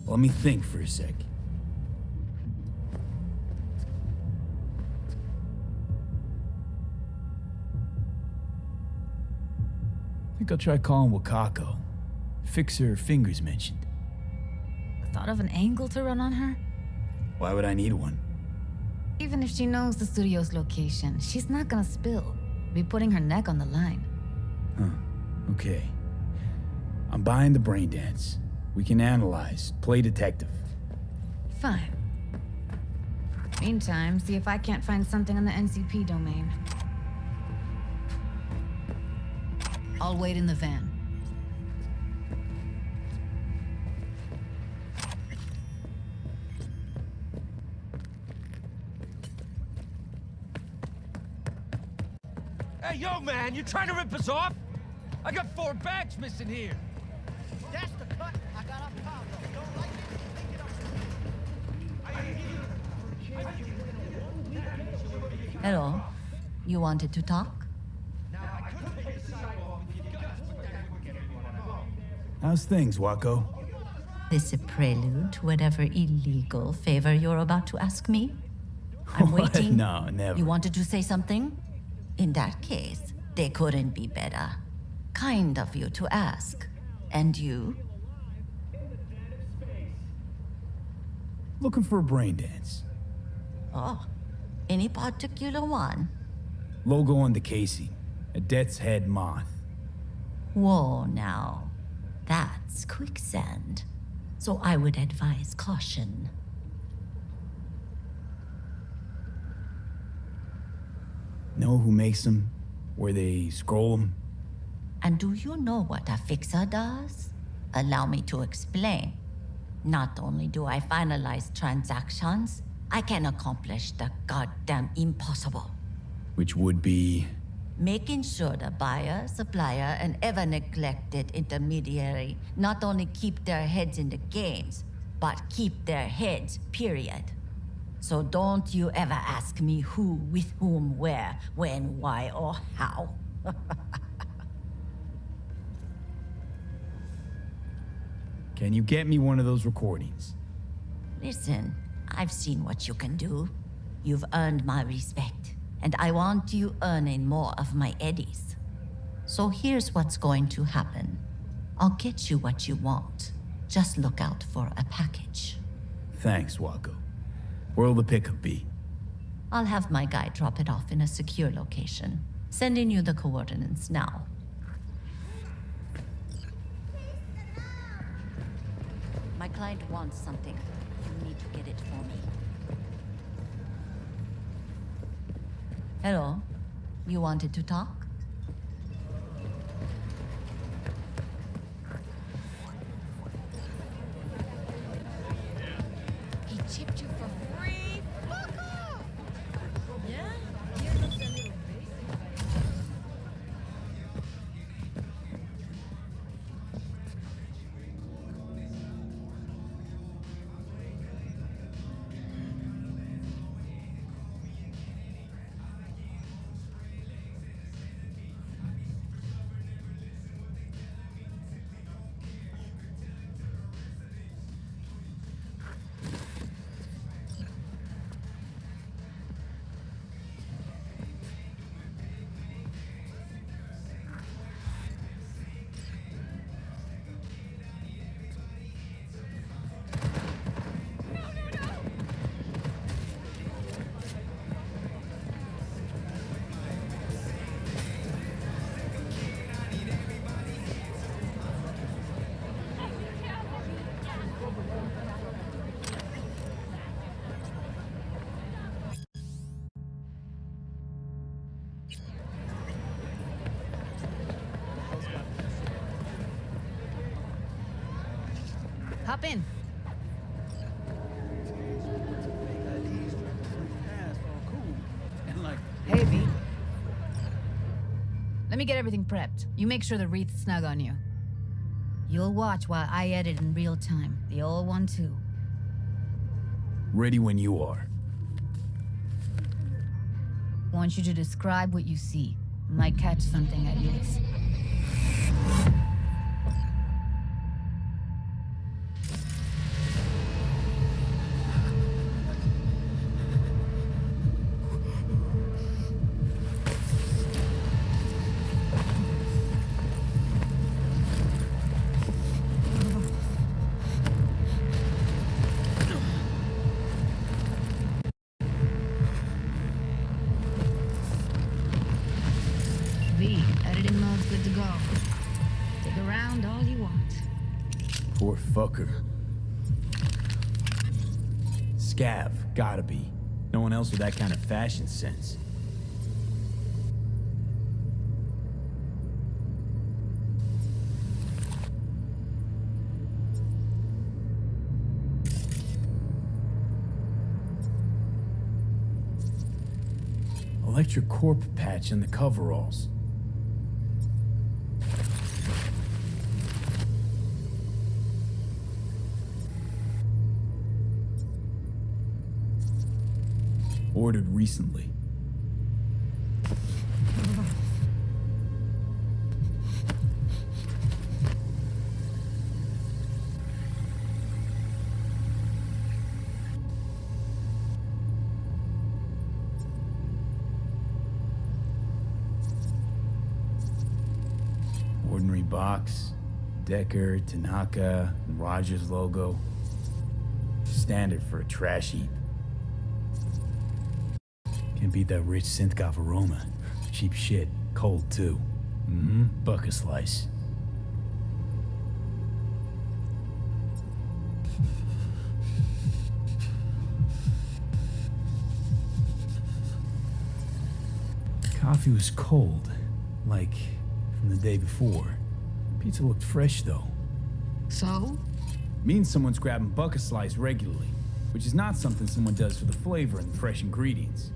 Let me think for a sec. I think I'll try calling Wakako. Fix her fingers mentioned.
Thought of an angle to run on her?
Why would I need one?
Even if she knows the studio's location, she's not gonna spill. Be putting her neck on the line.
Huh. Okay. I'm buying the brain dance. We can analyze, play detective.
Fine. Meantime, see if I can't find something on the NCP domain. I'll wait in the van.
Hey, yo, man, you trying to rip us off? I got 4 bags missing here.
That's the cut I got off Pablo. Don't like it?
Hello? You wanted to talk?
How's things, Wako?
This a prelude to whatever illegal favor you're about to ask me? I'm
What?
waiting.
No, never.
You wanted to say something? In that case, they couldn't be better. Kind of you to ask. And you?
Looking for a brain dance.
Oh, any particular one?
Logo on the casing. A death's head moth.
Whoa, now. That's quicksand. So I would advise caution.
Know who makes them? Where they scroll them?
And do you know what a fixer does? Allow me to explain. Not only do I finalize transactions, I can accomplish the goddamn impossible.
Which would be...
Making sure the buyer, supplier, and ever-neglected intermediary not only keep their heads in the games, but keep their heads, period. So don't you ever ask me who, with whom, where, when, why, or how.
Can you get me one of those recordings?
Listen, I've seen what you can do. You've earned my respect, and I want you earning more of my eddies. So here's what's going to happen. I'll get you what you want. Just look out for a package.
Thanks, Wako. Where'll the pickup be?
I'll have my guy drop it off in a secure location. Sending you the coordinates now. My client wants something. You need to get it for me. Hello? You wanted to talk?
He chipped you for free? Fuck off! Yeah? Here looks a little basic.
Hop in. Hey, V. Let me get everything prepped. You make sure the wreath's snug on you. You'll watch while I edit in real time. The old one, too.
Ready when you are.
Want you to describe what you see. Might catch something at least. V, editing mode's good to go. Stick around all you want.
Poor fucker. Scav, gotta be. No one else with that kind of fashion sense. Electric corp patch in the coveralls. Ordered recently. Ordinary box, Decker, Tanaka, and Rogers logo. Standard for a trash heap. Can't beat that rich synth-goth aroma. Cheap shit, cold too. Bucket slice. Coffee was cold, like from the day before. Pizza looked fresh though.
So?
Means someone's grabbing bucket slice regularly, which is not something someone does for the flavor and the fresh ingredients.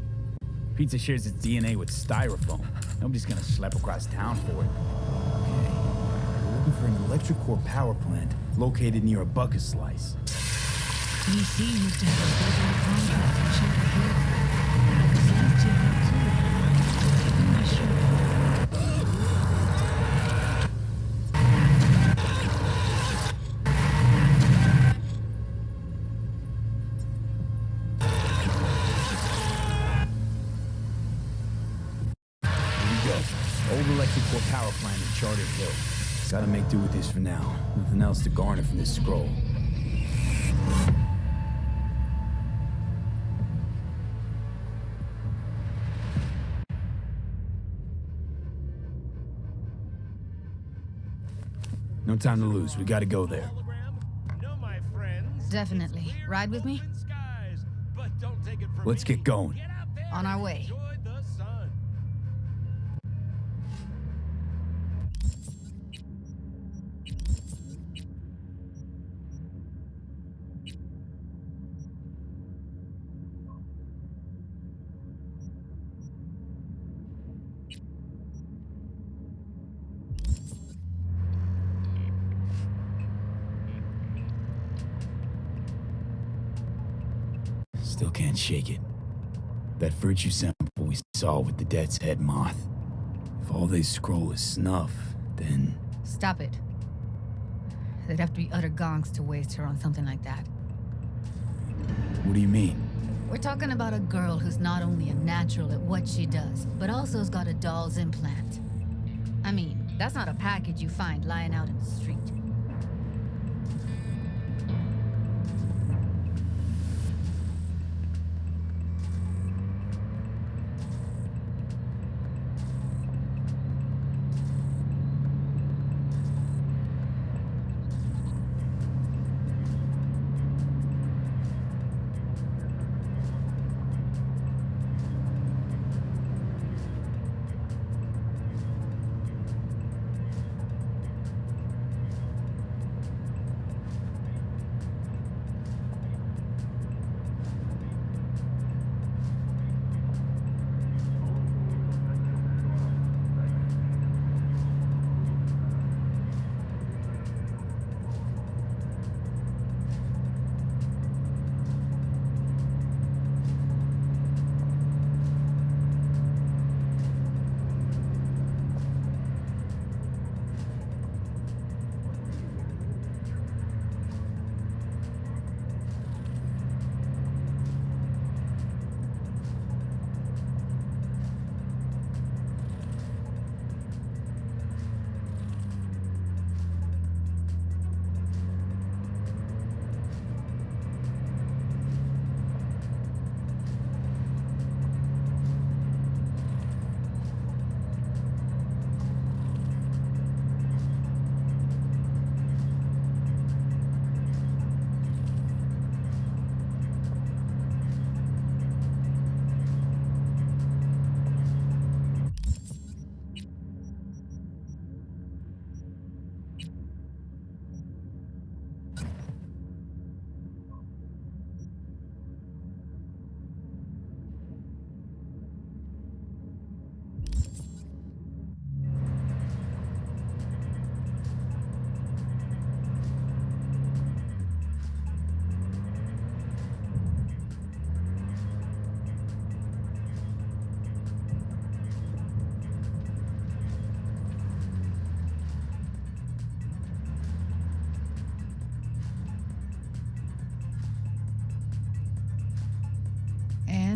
Pizza shares its DNA with styrofoam. Nobody's gonna slap across town for it. Okay, we're looking for an electric core power plant located near a bucket slice.
DC used to have a federal contract in Sugar Hill. Bucket slice did that too. I'm not sure.
Old electric core power plant in Charter Hill. Gotta make do with this for now. Nothing else to garner from this scroll. No time to lose. We gotta go there.
Definitely. Ride with me?
Let's get going.
On our way.
Still can't shake it. That virtue sample we saw with the Death's Head moth. If all they scroll is snuff, then...
Stop it. They'd have to be utter gonks to waste her on something like that.
What do you mean?
We're talking about a girl who's not only a natural at what she does, but also has got a doll's implant. I mean, that's not a package you find lying out in the street.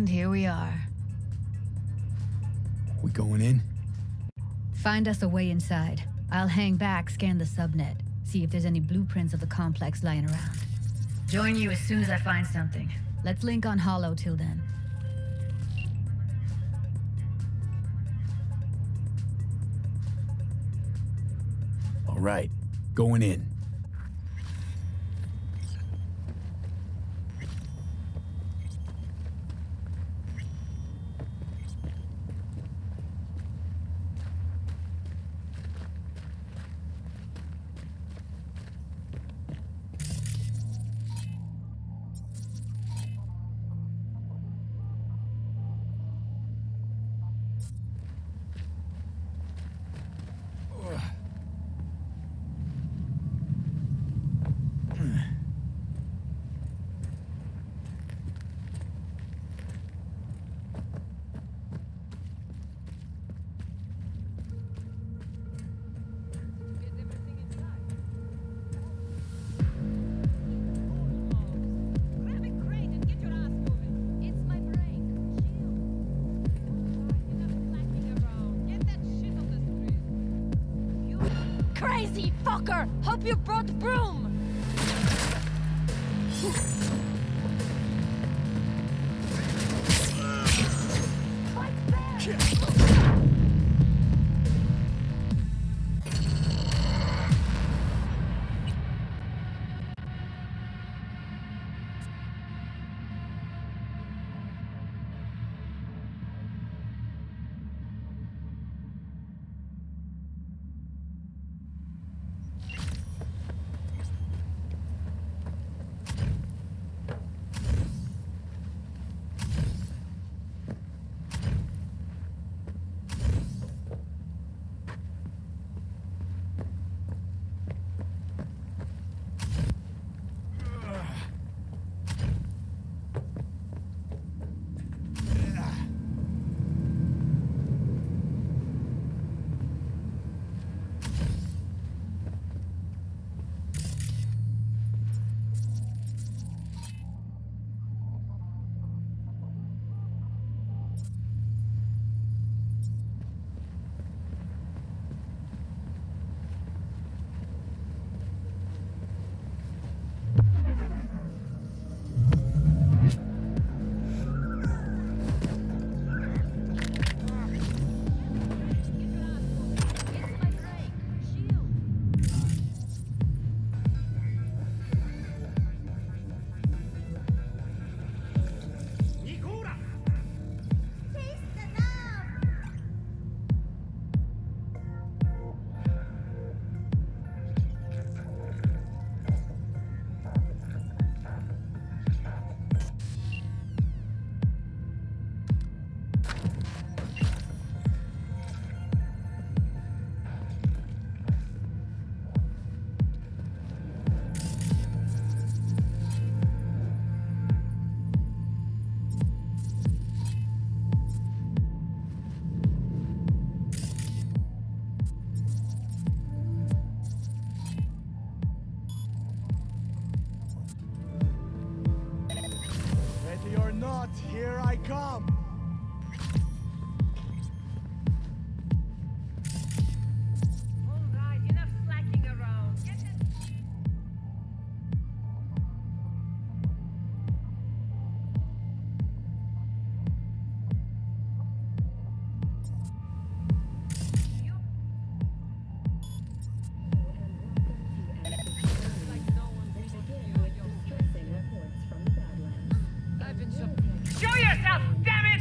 And here we are.
We going in?
Find us a way inside. I'll hang back, scan the subnet, see if there's any blueprints of the complex lying around. Join you as soon as I find something. Let's link on Hollow till then.
All right, going in.
Crazy fucker! Hope you brought the broom!
Here I come!
Alright, enough slacking around. Get it. Show yourself, damn it!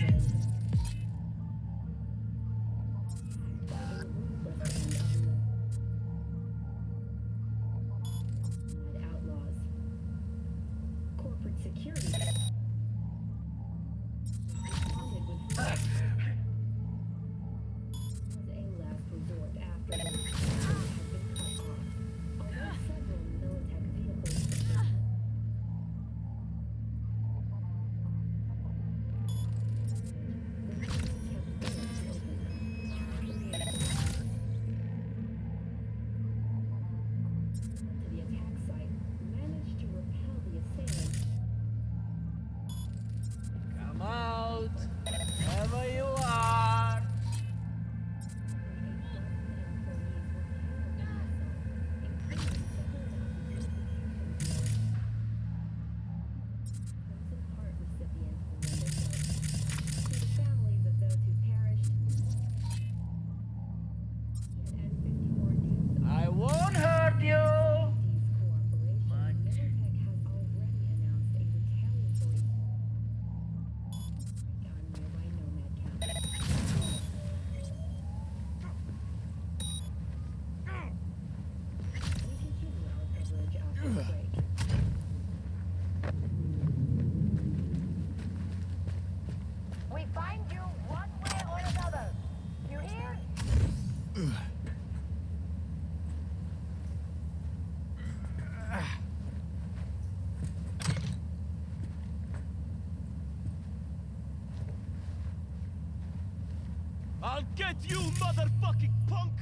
Get you, motherfucking punk!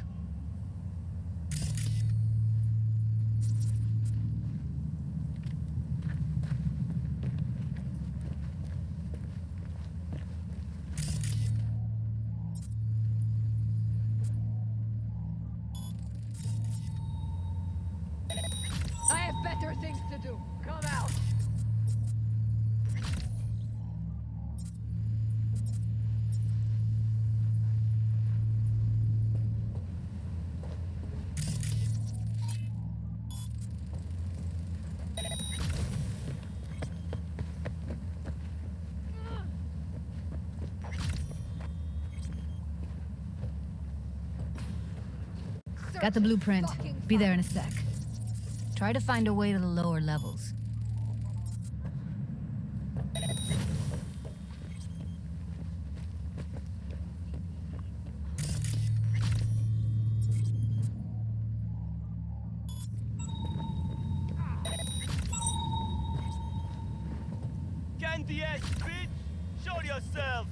I have better things to do. Come out.
Got the blueprint. Be there in a sec. Try to find a way to the lower levels.
Candy ass bitch! Show yourself!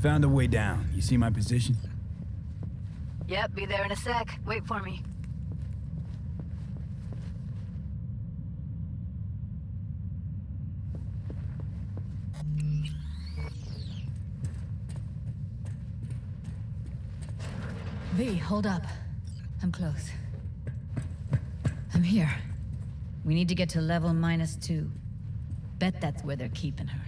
Found a way down. You see my position?
Yep, be there in a sec. Wait for me.
V, hold up. I'm close. I'm here. We need to get to level -2. Bet that's where they're keeping her.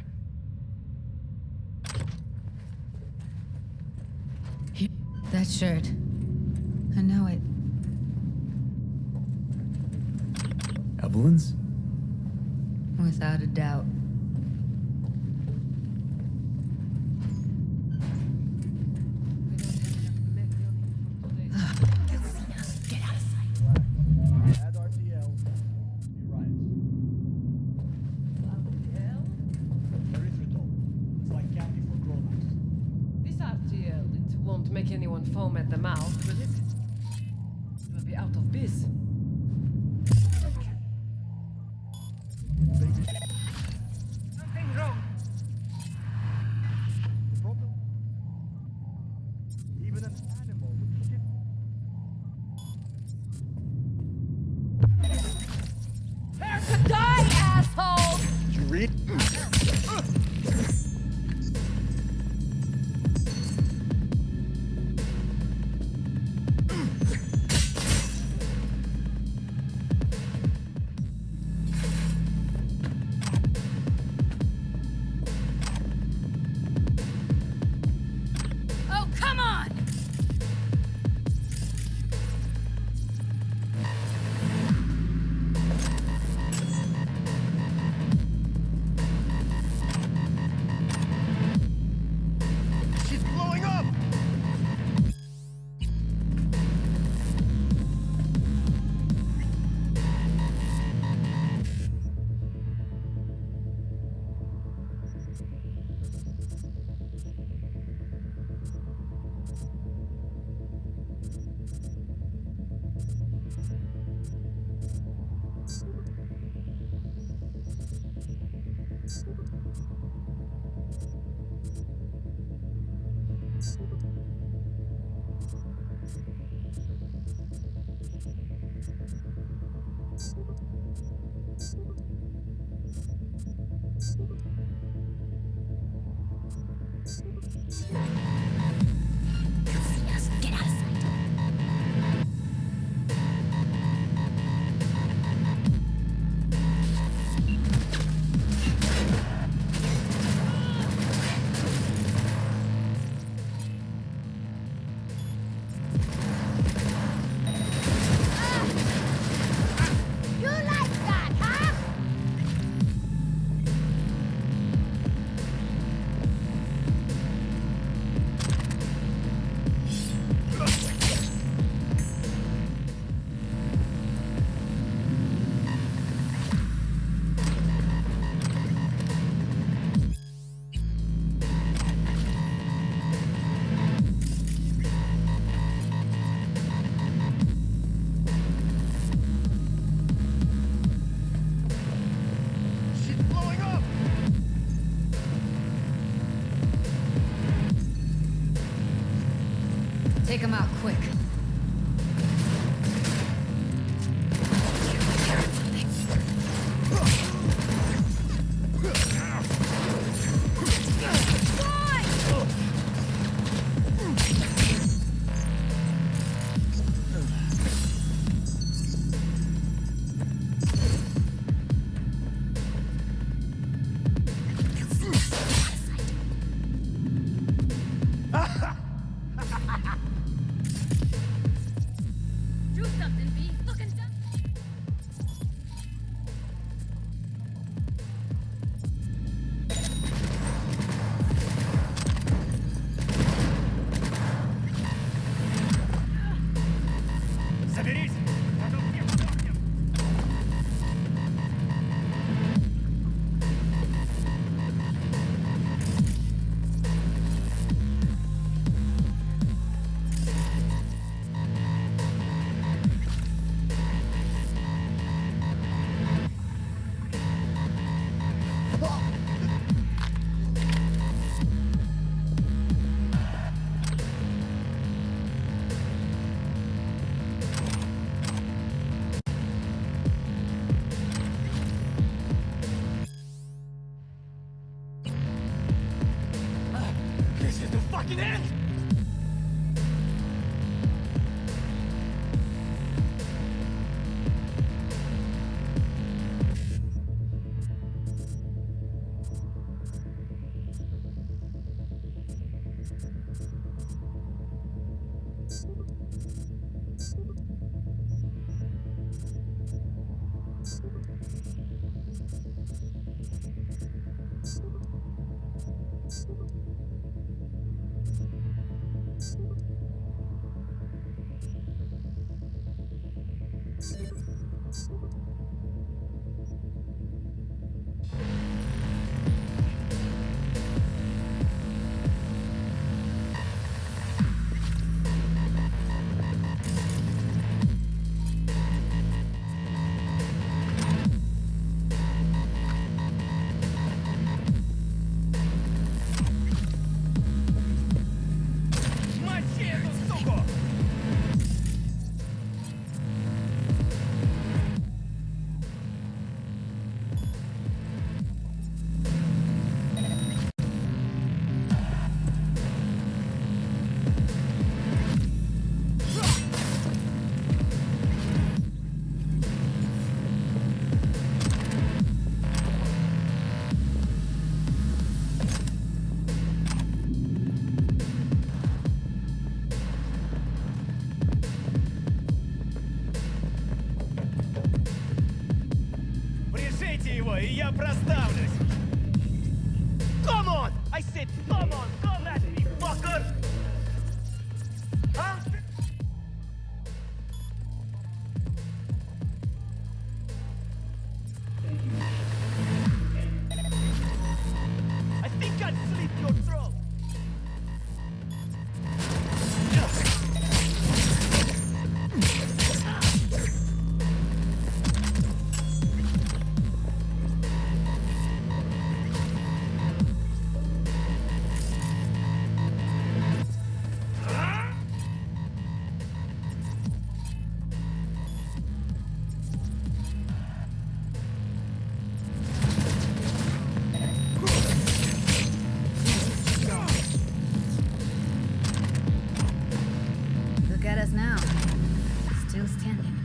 Here. That shirt. I know it.
Evelyn's?
Without a doubt.
Add RTL. Be right. Erythritol. It's like candy for grown-ups.
This RTL, it won't make anyone foam at the mouth, but it's peace.
Something wrong.
Problem? Even an animal would shit.
Prepare to die, asshole!
You read?
Oh, come on!
She's blowing up!
Get out of sight.
You like that, huh?
She's blowing up!
Take him out quick.
Do something, B. Looking dumb.
Соберись!
This is the fucking end! и я проставлюсь. Come on! I said come on! Come at me, fucker! Huh? I think I'd slit your throat!
Look at us now. Still standing.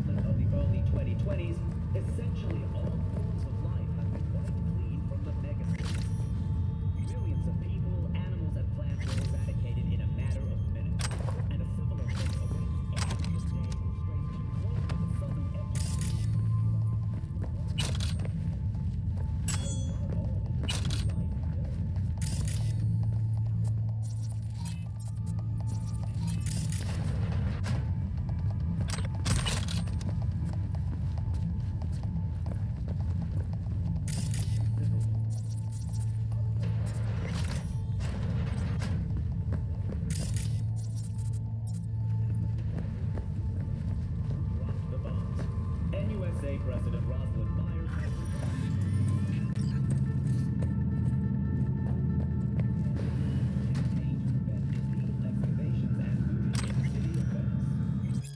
Of the early 2020s, essentially all forms of life have been wiped clean from the megacities. Millions of people, animals, and plants were eradicated in a matter of minutes. And a similar fate awaits us this day, straight close to the southern edge. The bombs. NUSA President Rosalind Myers has excavations and moving in the city of Venice.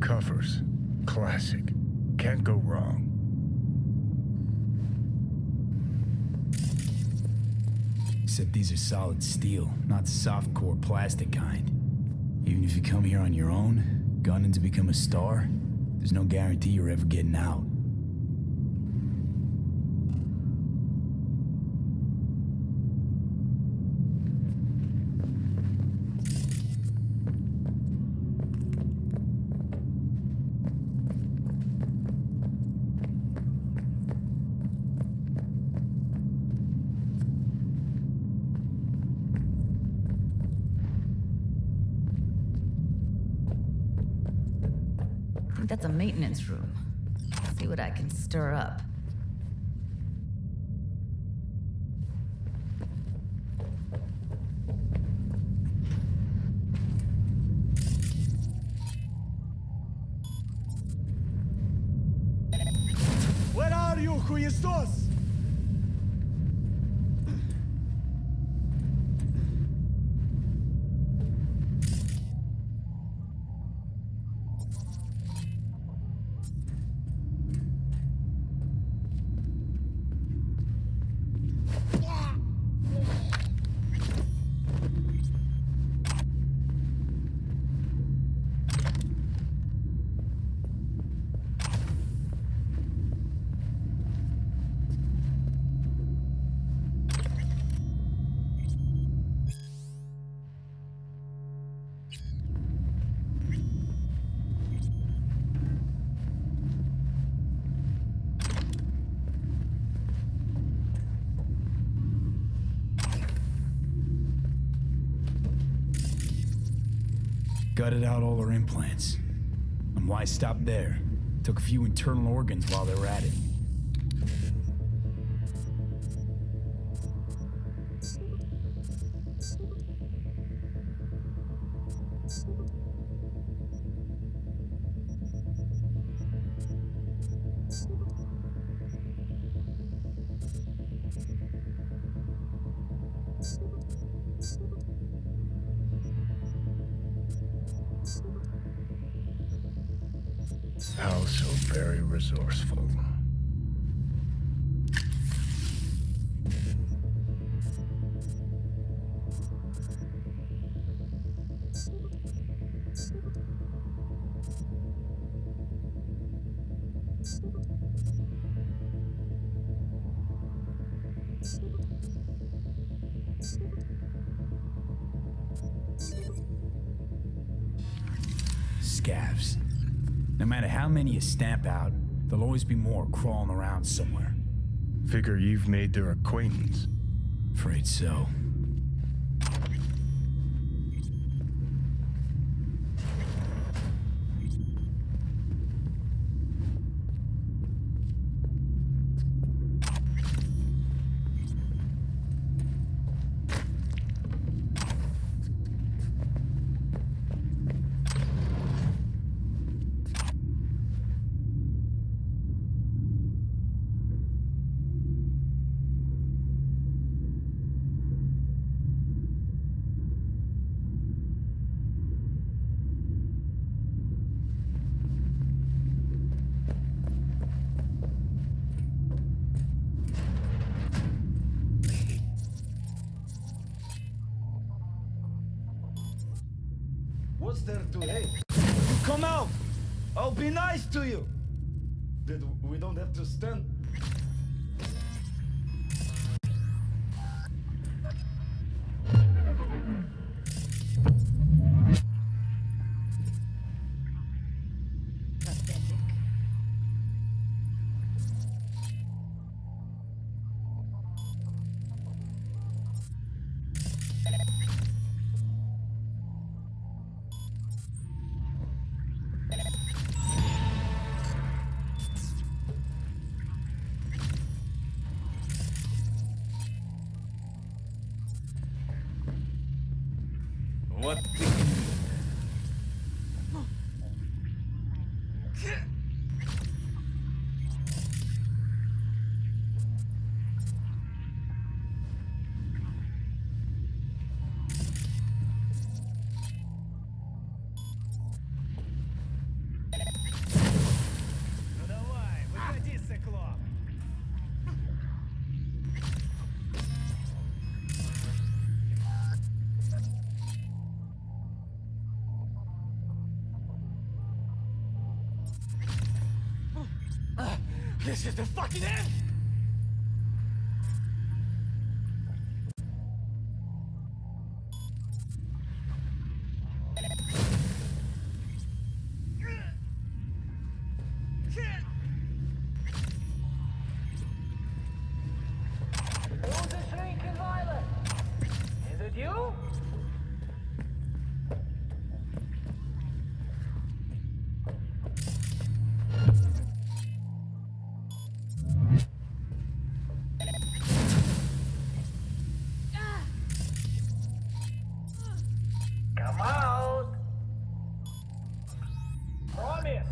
Covers. Classic. Can't go wrong.
Except these are solid steel, not the soft core plastic kind. Even if you come here on your own, gunning to become a star, there's no guarantee you're ever getting out.
I think that's a maintenance room. See what I can stir up.
Where are you, хуесос?
Gutted out all her implants. And why stop there? Took a few internal organs while they were at it.
How so very resourceful.
Scavs. No matter how many you stamp out, there'll always be more crawling around somewhere.
Figure you've made their acquaintance.
Afraid so.
What's there today? You come out! I'll be nice to you! That we don't have to stand. What do you need?
Ну давай, выходи, циклоп. This is the fucking end!
Who's the shrinking violet? Is it you? Come out! Promise!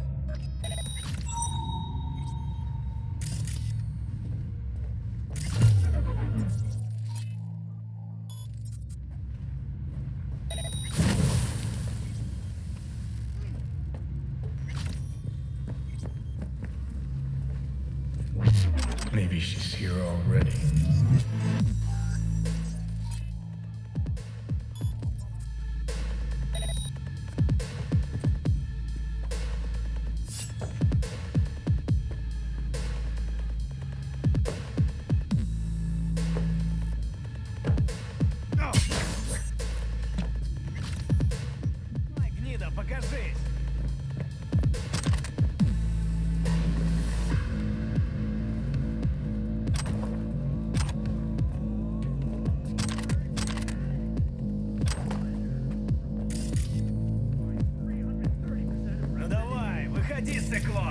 Maybe she's here already.
Ай, гнида, покажись!
Выходи, стекло!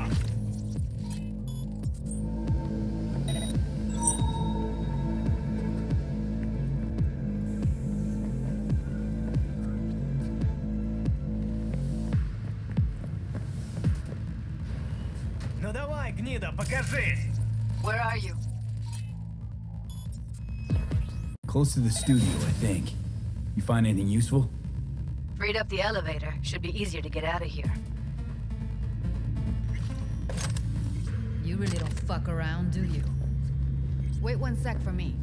Ну давай, гнида, покажись!
Where are you?
Close to the studio, I think. You find anything useful?
Read up the elevator. Should be easier to get out of here.
You really don't fuck around, do you? Wait 1 sec for me.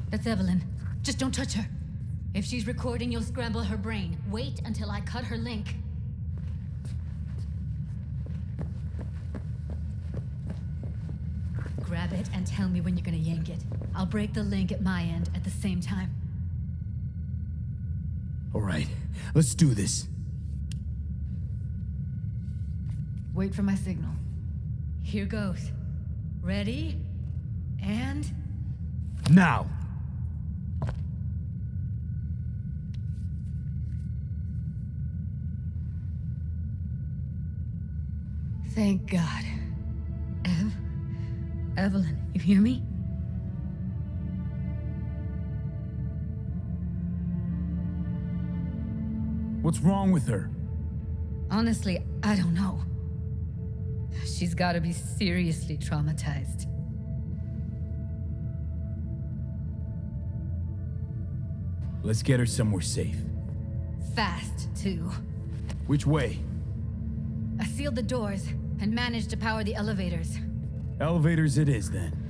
That's Evelyn. Just don't touch her. If she's recording, you'll scramble her brain. Wait until I cut her link. Grab it and tell me when you're gonna yank it. I'll break the link at my end at the same time.
All right, let's do this.
Wait for my signal. Here goes. Ready? And...
Now!
Thank God. Evelyn, you hear me?
What's wrong with her?
Honestly, I don't know. She's gotta be seriously traumatized.
Let's get her somewhere safe.
Fast, too.
Which way?
I sealed the doors and managed to power the elevators.
Elevators it is, then.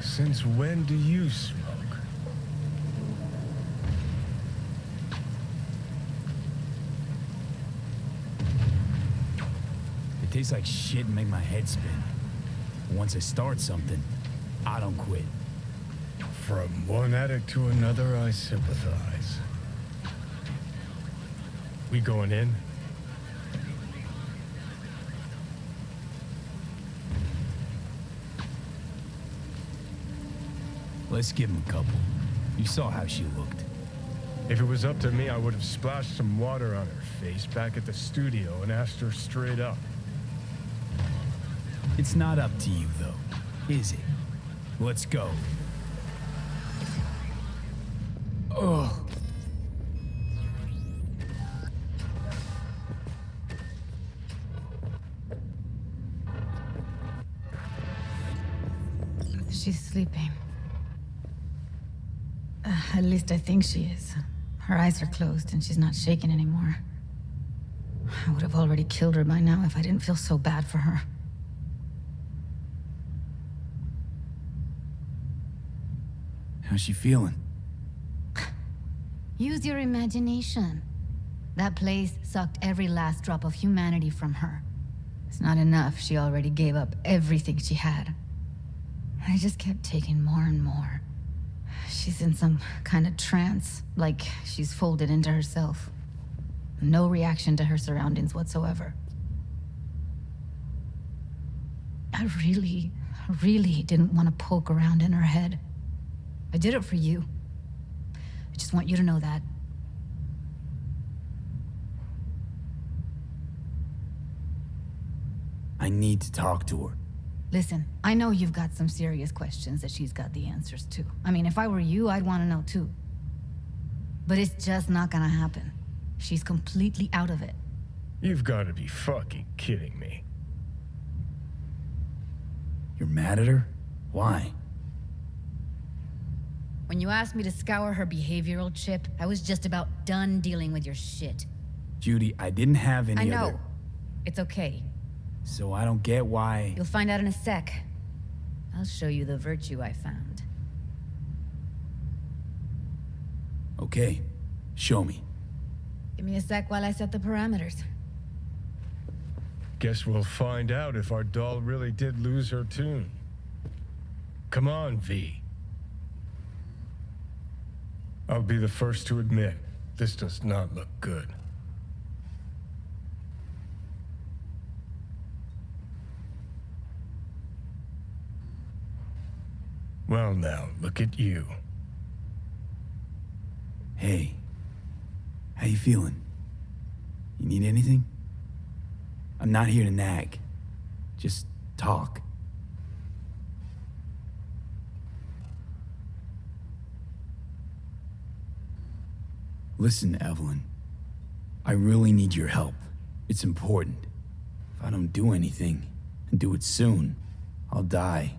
Since when do you smoke?
It tastes like shit and make my head spin. But once I start something, I don't quit.
From one addict to another, I sympathize. We going in?
Let's give him a couple. You saw how she looked.
If it was up to me, I would have splashed some water on her face back at the studio and asked her straight up.
It's not up to you, though, is it? Let's go. Ugh.
She's sleeping. At least I think she is. Her eyes are closed and she's not shaking anymore. I would have already killed her by now if I didn't feel so bad for her.
How's she feeling?
Use your imagination. That place sucked every last drop of humanity from her. It's not enough. She already gave up everything she had. I just kept taking more and more. She's in some kind of trance, like she's folded into herself. No reaction to her surroundings whatsoever. I really didn't want to poke around in her head. I did it for you. I just want you to know that.
I need to talk to her.
Listen, I know you've got some serious questions that she's got the answers to. I mean, if I were you, I'd want to know too. But it's just not gonna happen. She's completely out of it.
You've got to be fucking kidding me.
You're mad at her? Why?
When you asked me to scour her behavioral chip, I was just about done dealing with your shit.
Judy, I didn't have any
I know.
other...
It's okay.
So I don't get why...
You'll find out in a sec. I'll show you the virtue I found.
Okay, show me.
Give me a sec while I set the parameters.
Guess we'll find out if our doll really did lose her tune. Come on, V. I'll be the first to admit, this does not look good. Well now, look at you.
Hey, how you feeling? You need anything? I'm not here to nag. Just talk. Listen, Evelyn. I really need your help. It's important. If I don't do anything, and do it soon, I'll die.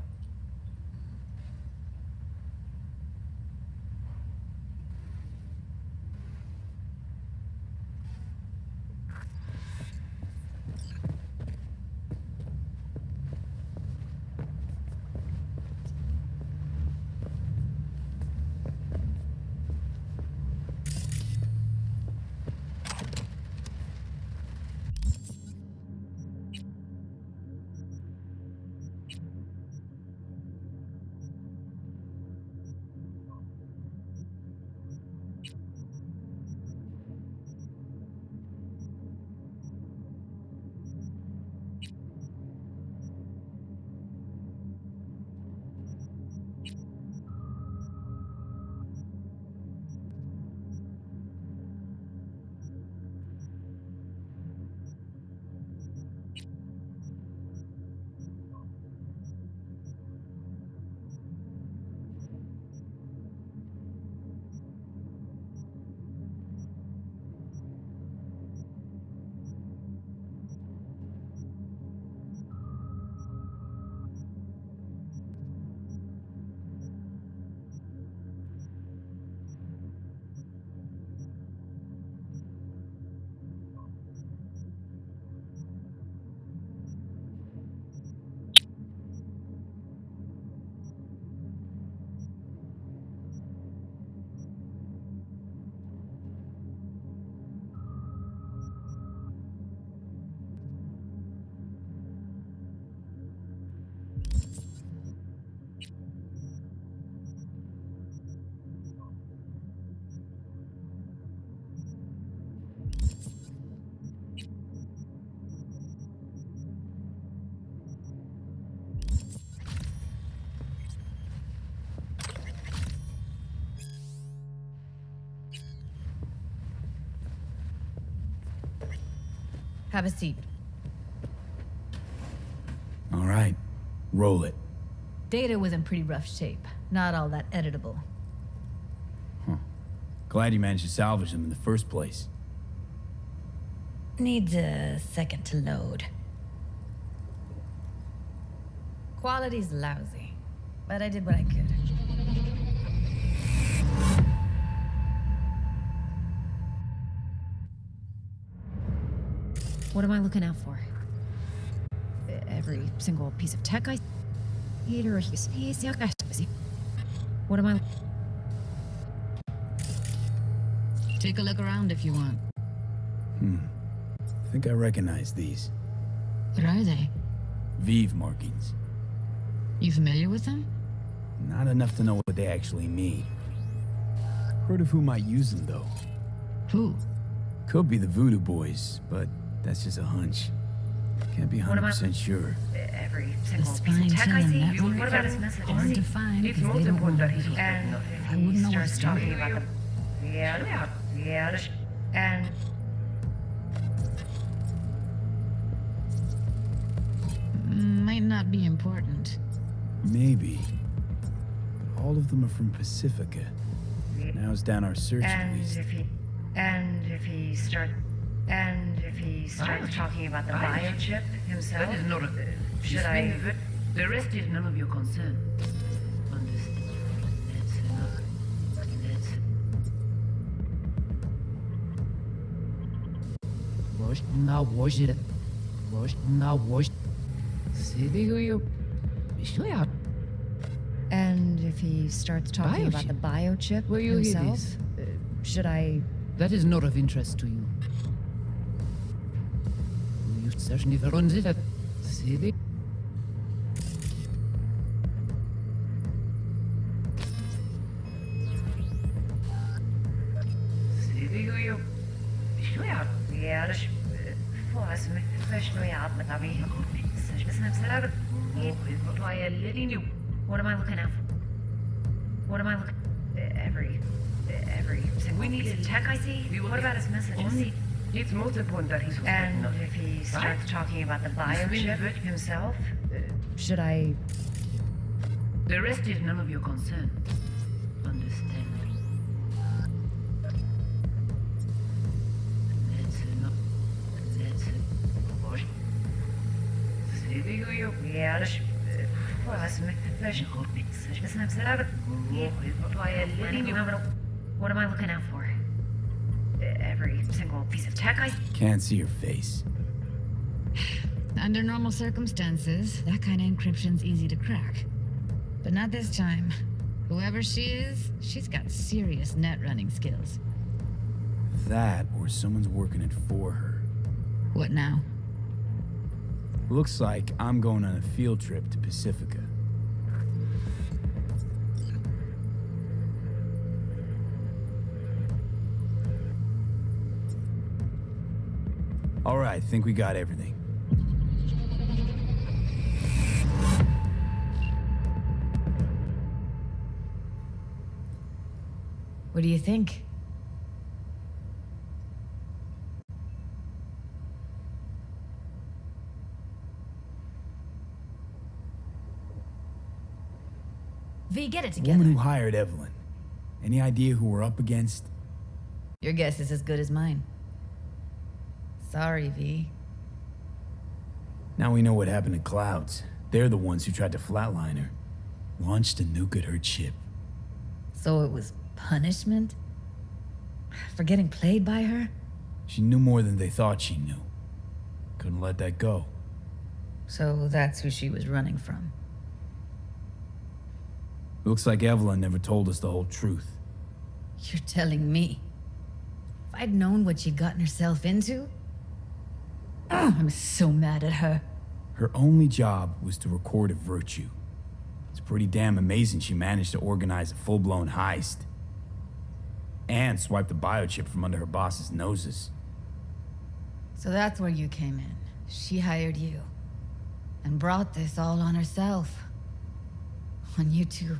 Have a seat.
All right, roll it.
Data was in pretty rough shape. Not all that editable.
Glad you managed to salvage them in the first place.
Needs a second to load. Quality's lousy, but I did what I could.
What am I looking out for? Every single piece of tech I see, or what am I?
Take a look around if you want.
I think I recognize these.
What are they?
Vive markings.
You familiar with them?
Not enough to know what they actually mean. Heard of who might use them, though.
Who?
Could be the Voodoo Boys, but that's just a hunch. Can't be 100% sure.
Every
The
single piece
spine
of tech I
chilling
see.
network?
What about his messages?
Hard to find because they don't want to read.
And
I wouldn't know where to
starts
start.
talking about the and
Might not be important.
Maybe. But all of them are from Pacifica. Now's down our search at least.
if he starts talking about the biochip himself,
That is not a...
should I?
The rest is none of your concern. Understand? Wash now, wash it. Wash now, wash. See you. Sure.
And if he starts talking about the biochip
Where you hear
himself,
this?
should I?
That is not of interest to you. You certainly verrons it. See the...
What am I looking out for? What am I looking? Every single piece of tech I see. What about his messages?
It's most important that he's...
And if he starts talking about the biochip himself, should I?
The rest is none of your concern. Understand?
What am I looking out for? Every single piece of tech I...
Can't see your face.
Under normal circumstances, that kind of encryption's easy to crack. But not this time. Whoever she is, she's got serious net running skills.
That, or someone's working it for her.
What now?
Looks like I'm going on a field trip to Pacifica. All right, think we got everything.
What do you think? V, get it together.
Woman who hired Evelyn. Any idea who we're up against?
Your guess is as good as mine. Sorry, V.
Now we know what happened to Clouds. They're the ones who tried to flatline her. Launched a nuke at her chip.
So it was punishment? For getting played by her?
She knew more than they thought she knew. Couldn't let that go.
So that's who she was running from.
Looks like Evelyn never told us the whole truth.
You're telling me? If I'd known what she'd gotten herself into? Oh, I'm so mad at her.
Her only job was to record a virtue. It's pretty damn amazing she managed to organize a full-blown heist. And swipe the biochip from under her boss's noses.
So that's where you came in. She hired you. And brought this all on herself. On you two.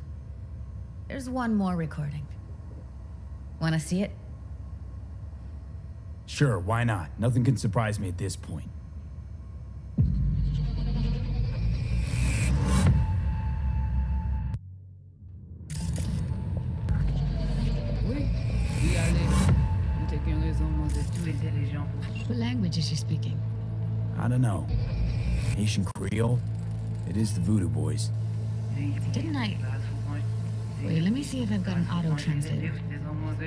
There's one more recording. Wanna see it?
Sure, why not? Nothing can surprise me at this point.
What language is she speaking?
I don't know. Haitian Creole? It is the Voodoo Boys.
Didn't I? Wait, let me see if I've got an auto translator.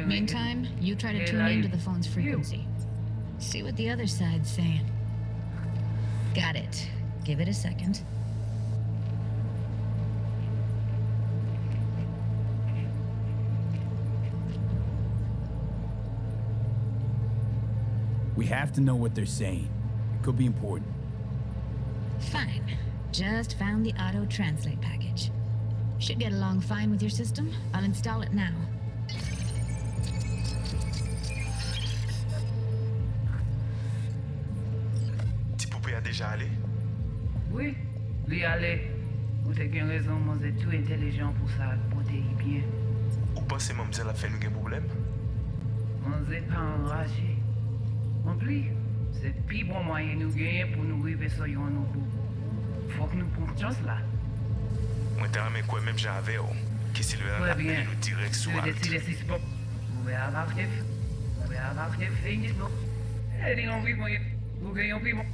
Meantime, you try to tune into the phone's frequency. See what the other side's saying. Got it. Give it a second.
We have to know what they're saying. It could be important.
Fine. Just found the auto translate package. Should get along fine with your system. I'll install it now.
Ti poupée a déjà allé?
Oui, lui allé. Ou te gen raison, moi c'est tout intelligent pour ça, pour te y bien.
Ou pensez mademoiselle a fait nous gen problème?
On s'est pas enragé. En plus, c'est plus bon moyen nous gagner pour nous arriver sur yon nous bout. Faut que nous prenions chance là.
Moi t'as ramé quoi même j'avais oh. Qui si le a appelé nous direct sous
Tu
halte.
décides si c'est bon. Vous allez avoir des fini non. Elle on vit moi. Vous gagnez on vit moi.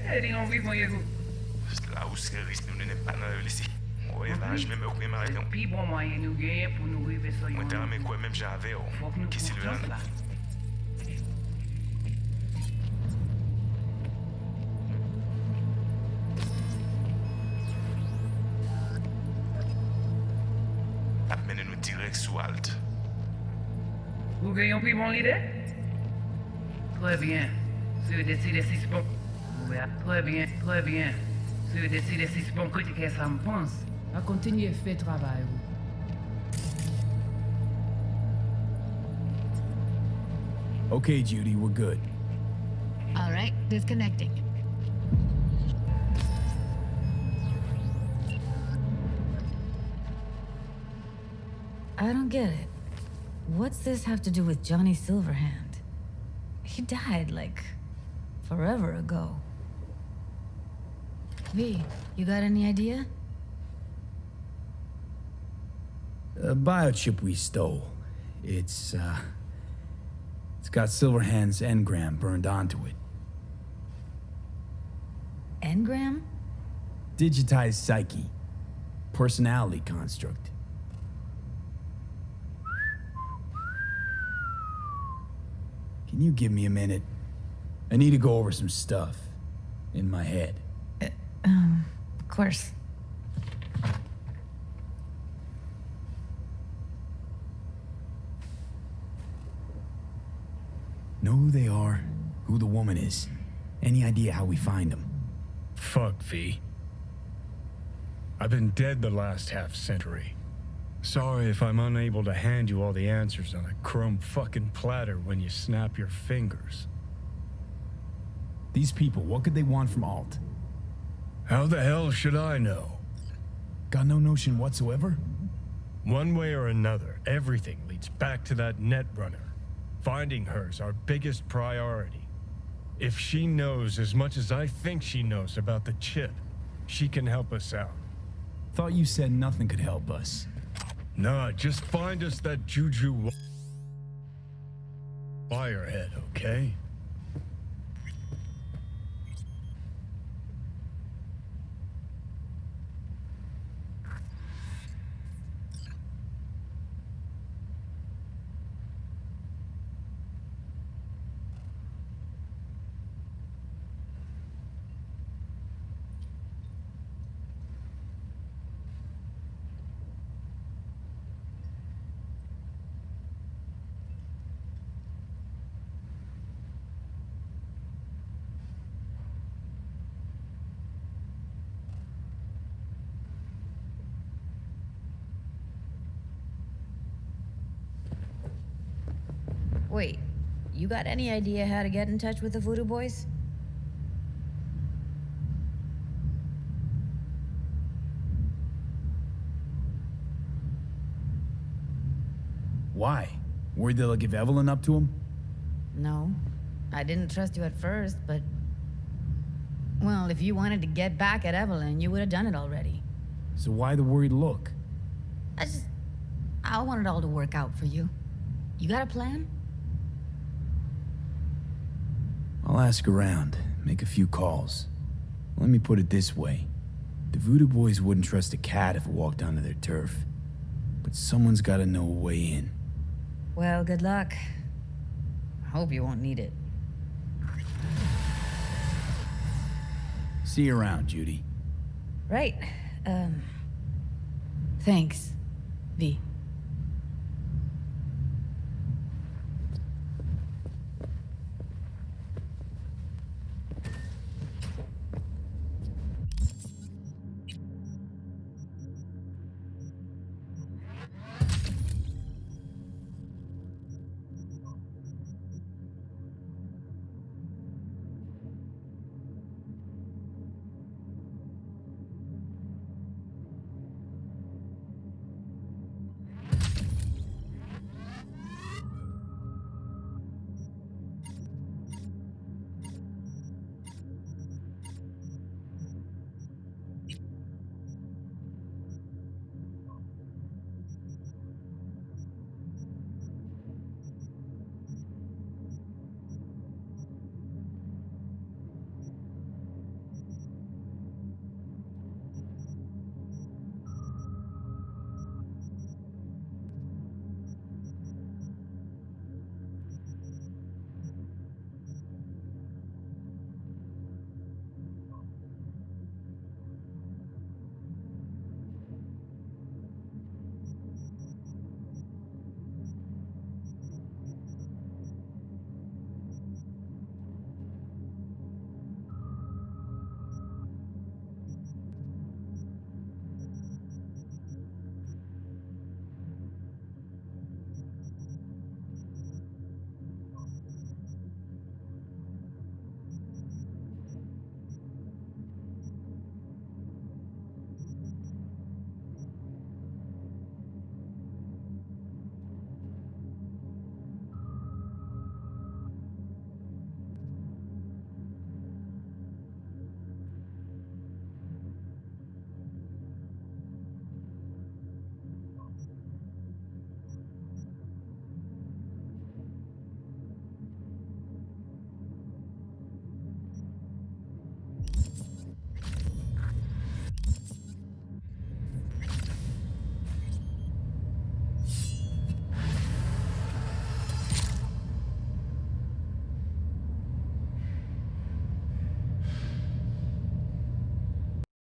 Elle on vit moi vous.
Là où c'est risque nous n'est pas dans ici. Ouais, là je me mets au premier arrêt.
Plus bon moyen nous gagner pour nous arriver sur yon.
Moi t'as ramé quoi même j'avais oh.
Faut que nous
Qui si le
prenions chance là.
Amenez-nous direct sous halte.
Vous gagnez pris mon idée? Très bien. Si vous décidez si c'est bon. Très bien, très bien. Si vous décidez si c'est bon, critiquez ça me pense.
À continuer fait travail.
Okay, Judy, we're good.
All right, disconnecting. I don't get it. What's this have to do with Johnny Silverhand? He died, like, forever ago. V, you got any idea?
A biochip we stole. It's got Silverhand's engram burned onto it.
Engram?
Digitized psyche. Personality construct. Can you give me a minute? I need to go over some stuff in my head.
Of course.
Know who they are, who the woman is. Any idea how we find them?
Fuck, V. I've been dead the last half-century. Sorry if I'm unable to hand you all the answers on a chrome fucking platter when you snap your fingers.
These people, what could they want from Alt?
How the hell should I know?
Got no notion whatsoever?
One way or another, everything leads back to that Netrunner. Finding her's our biggest priority. If she knows as much as I think she knows about the chip, she can help us out.
Thought you said nothing could help us.
Nah, just find us that Juju wirehead, okay?
Wait, you got any idea how to get in touch with the Voodoo Boys?
Why? Worried they'll give Evelyn up to him?
No. I didn't trust you at first, but... Well, if you wanted to get back at Evelyn, you would have done it already.
So why the worried look?
I want it all to work out for you. You got a plan?
I'll ask around, make a few calls. Let me put it this way. The Voodoo Boys wouldn't trust a cat if it walked onto their turf. But someone's gotta know a way in.
Well, good luck. Hope you won't need it.
See you around, Judy.
Right. Thanks, V.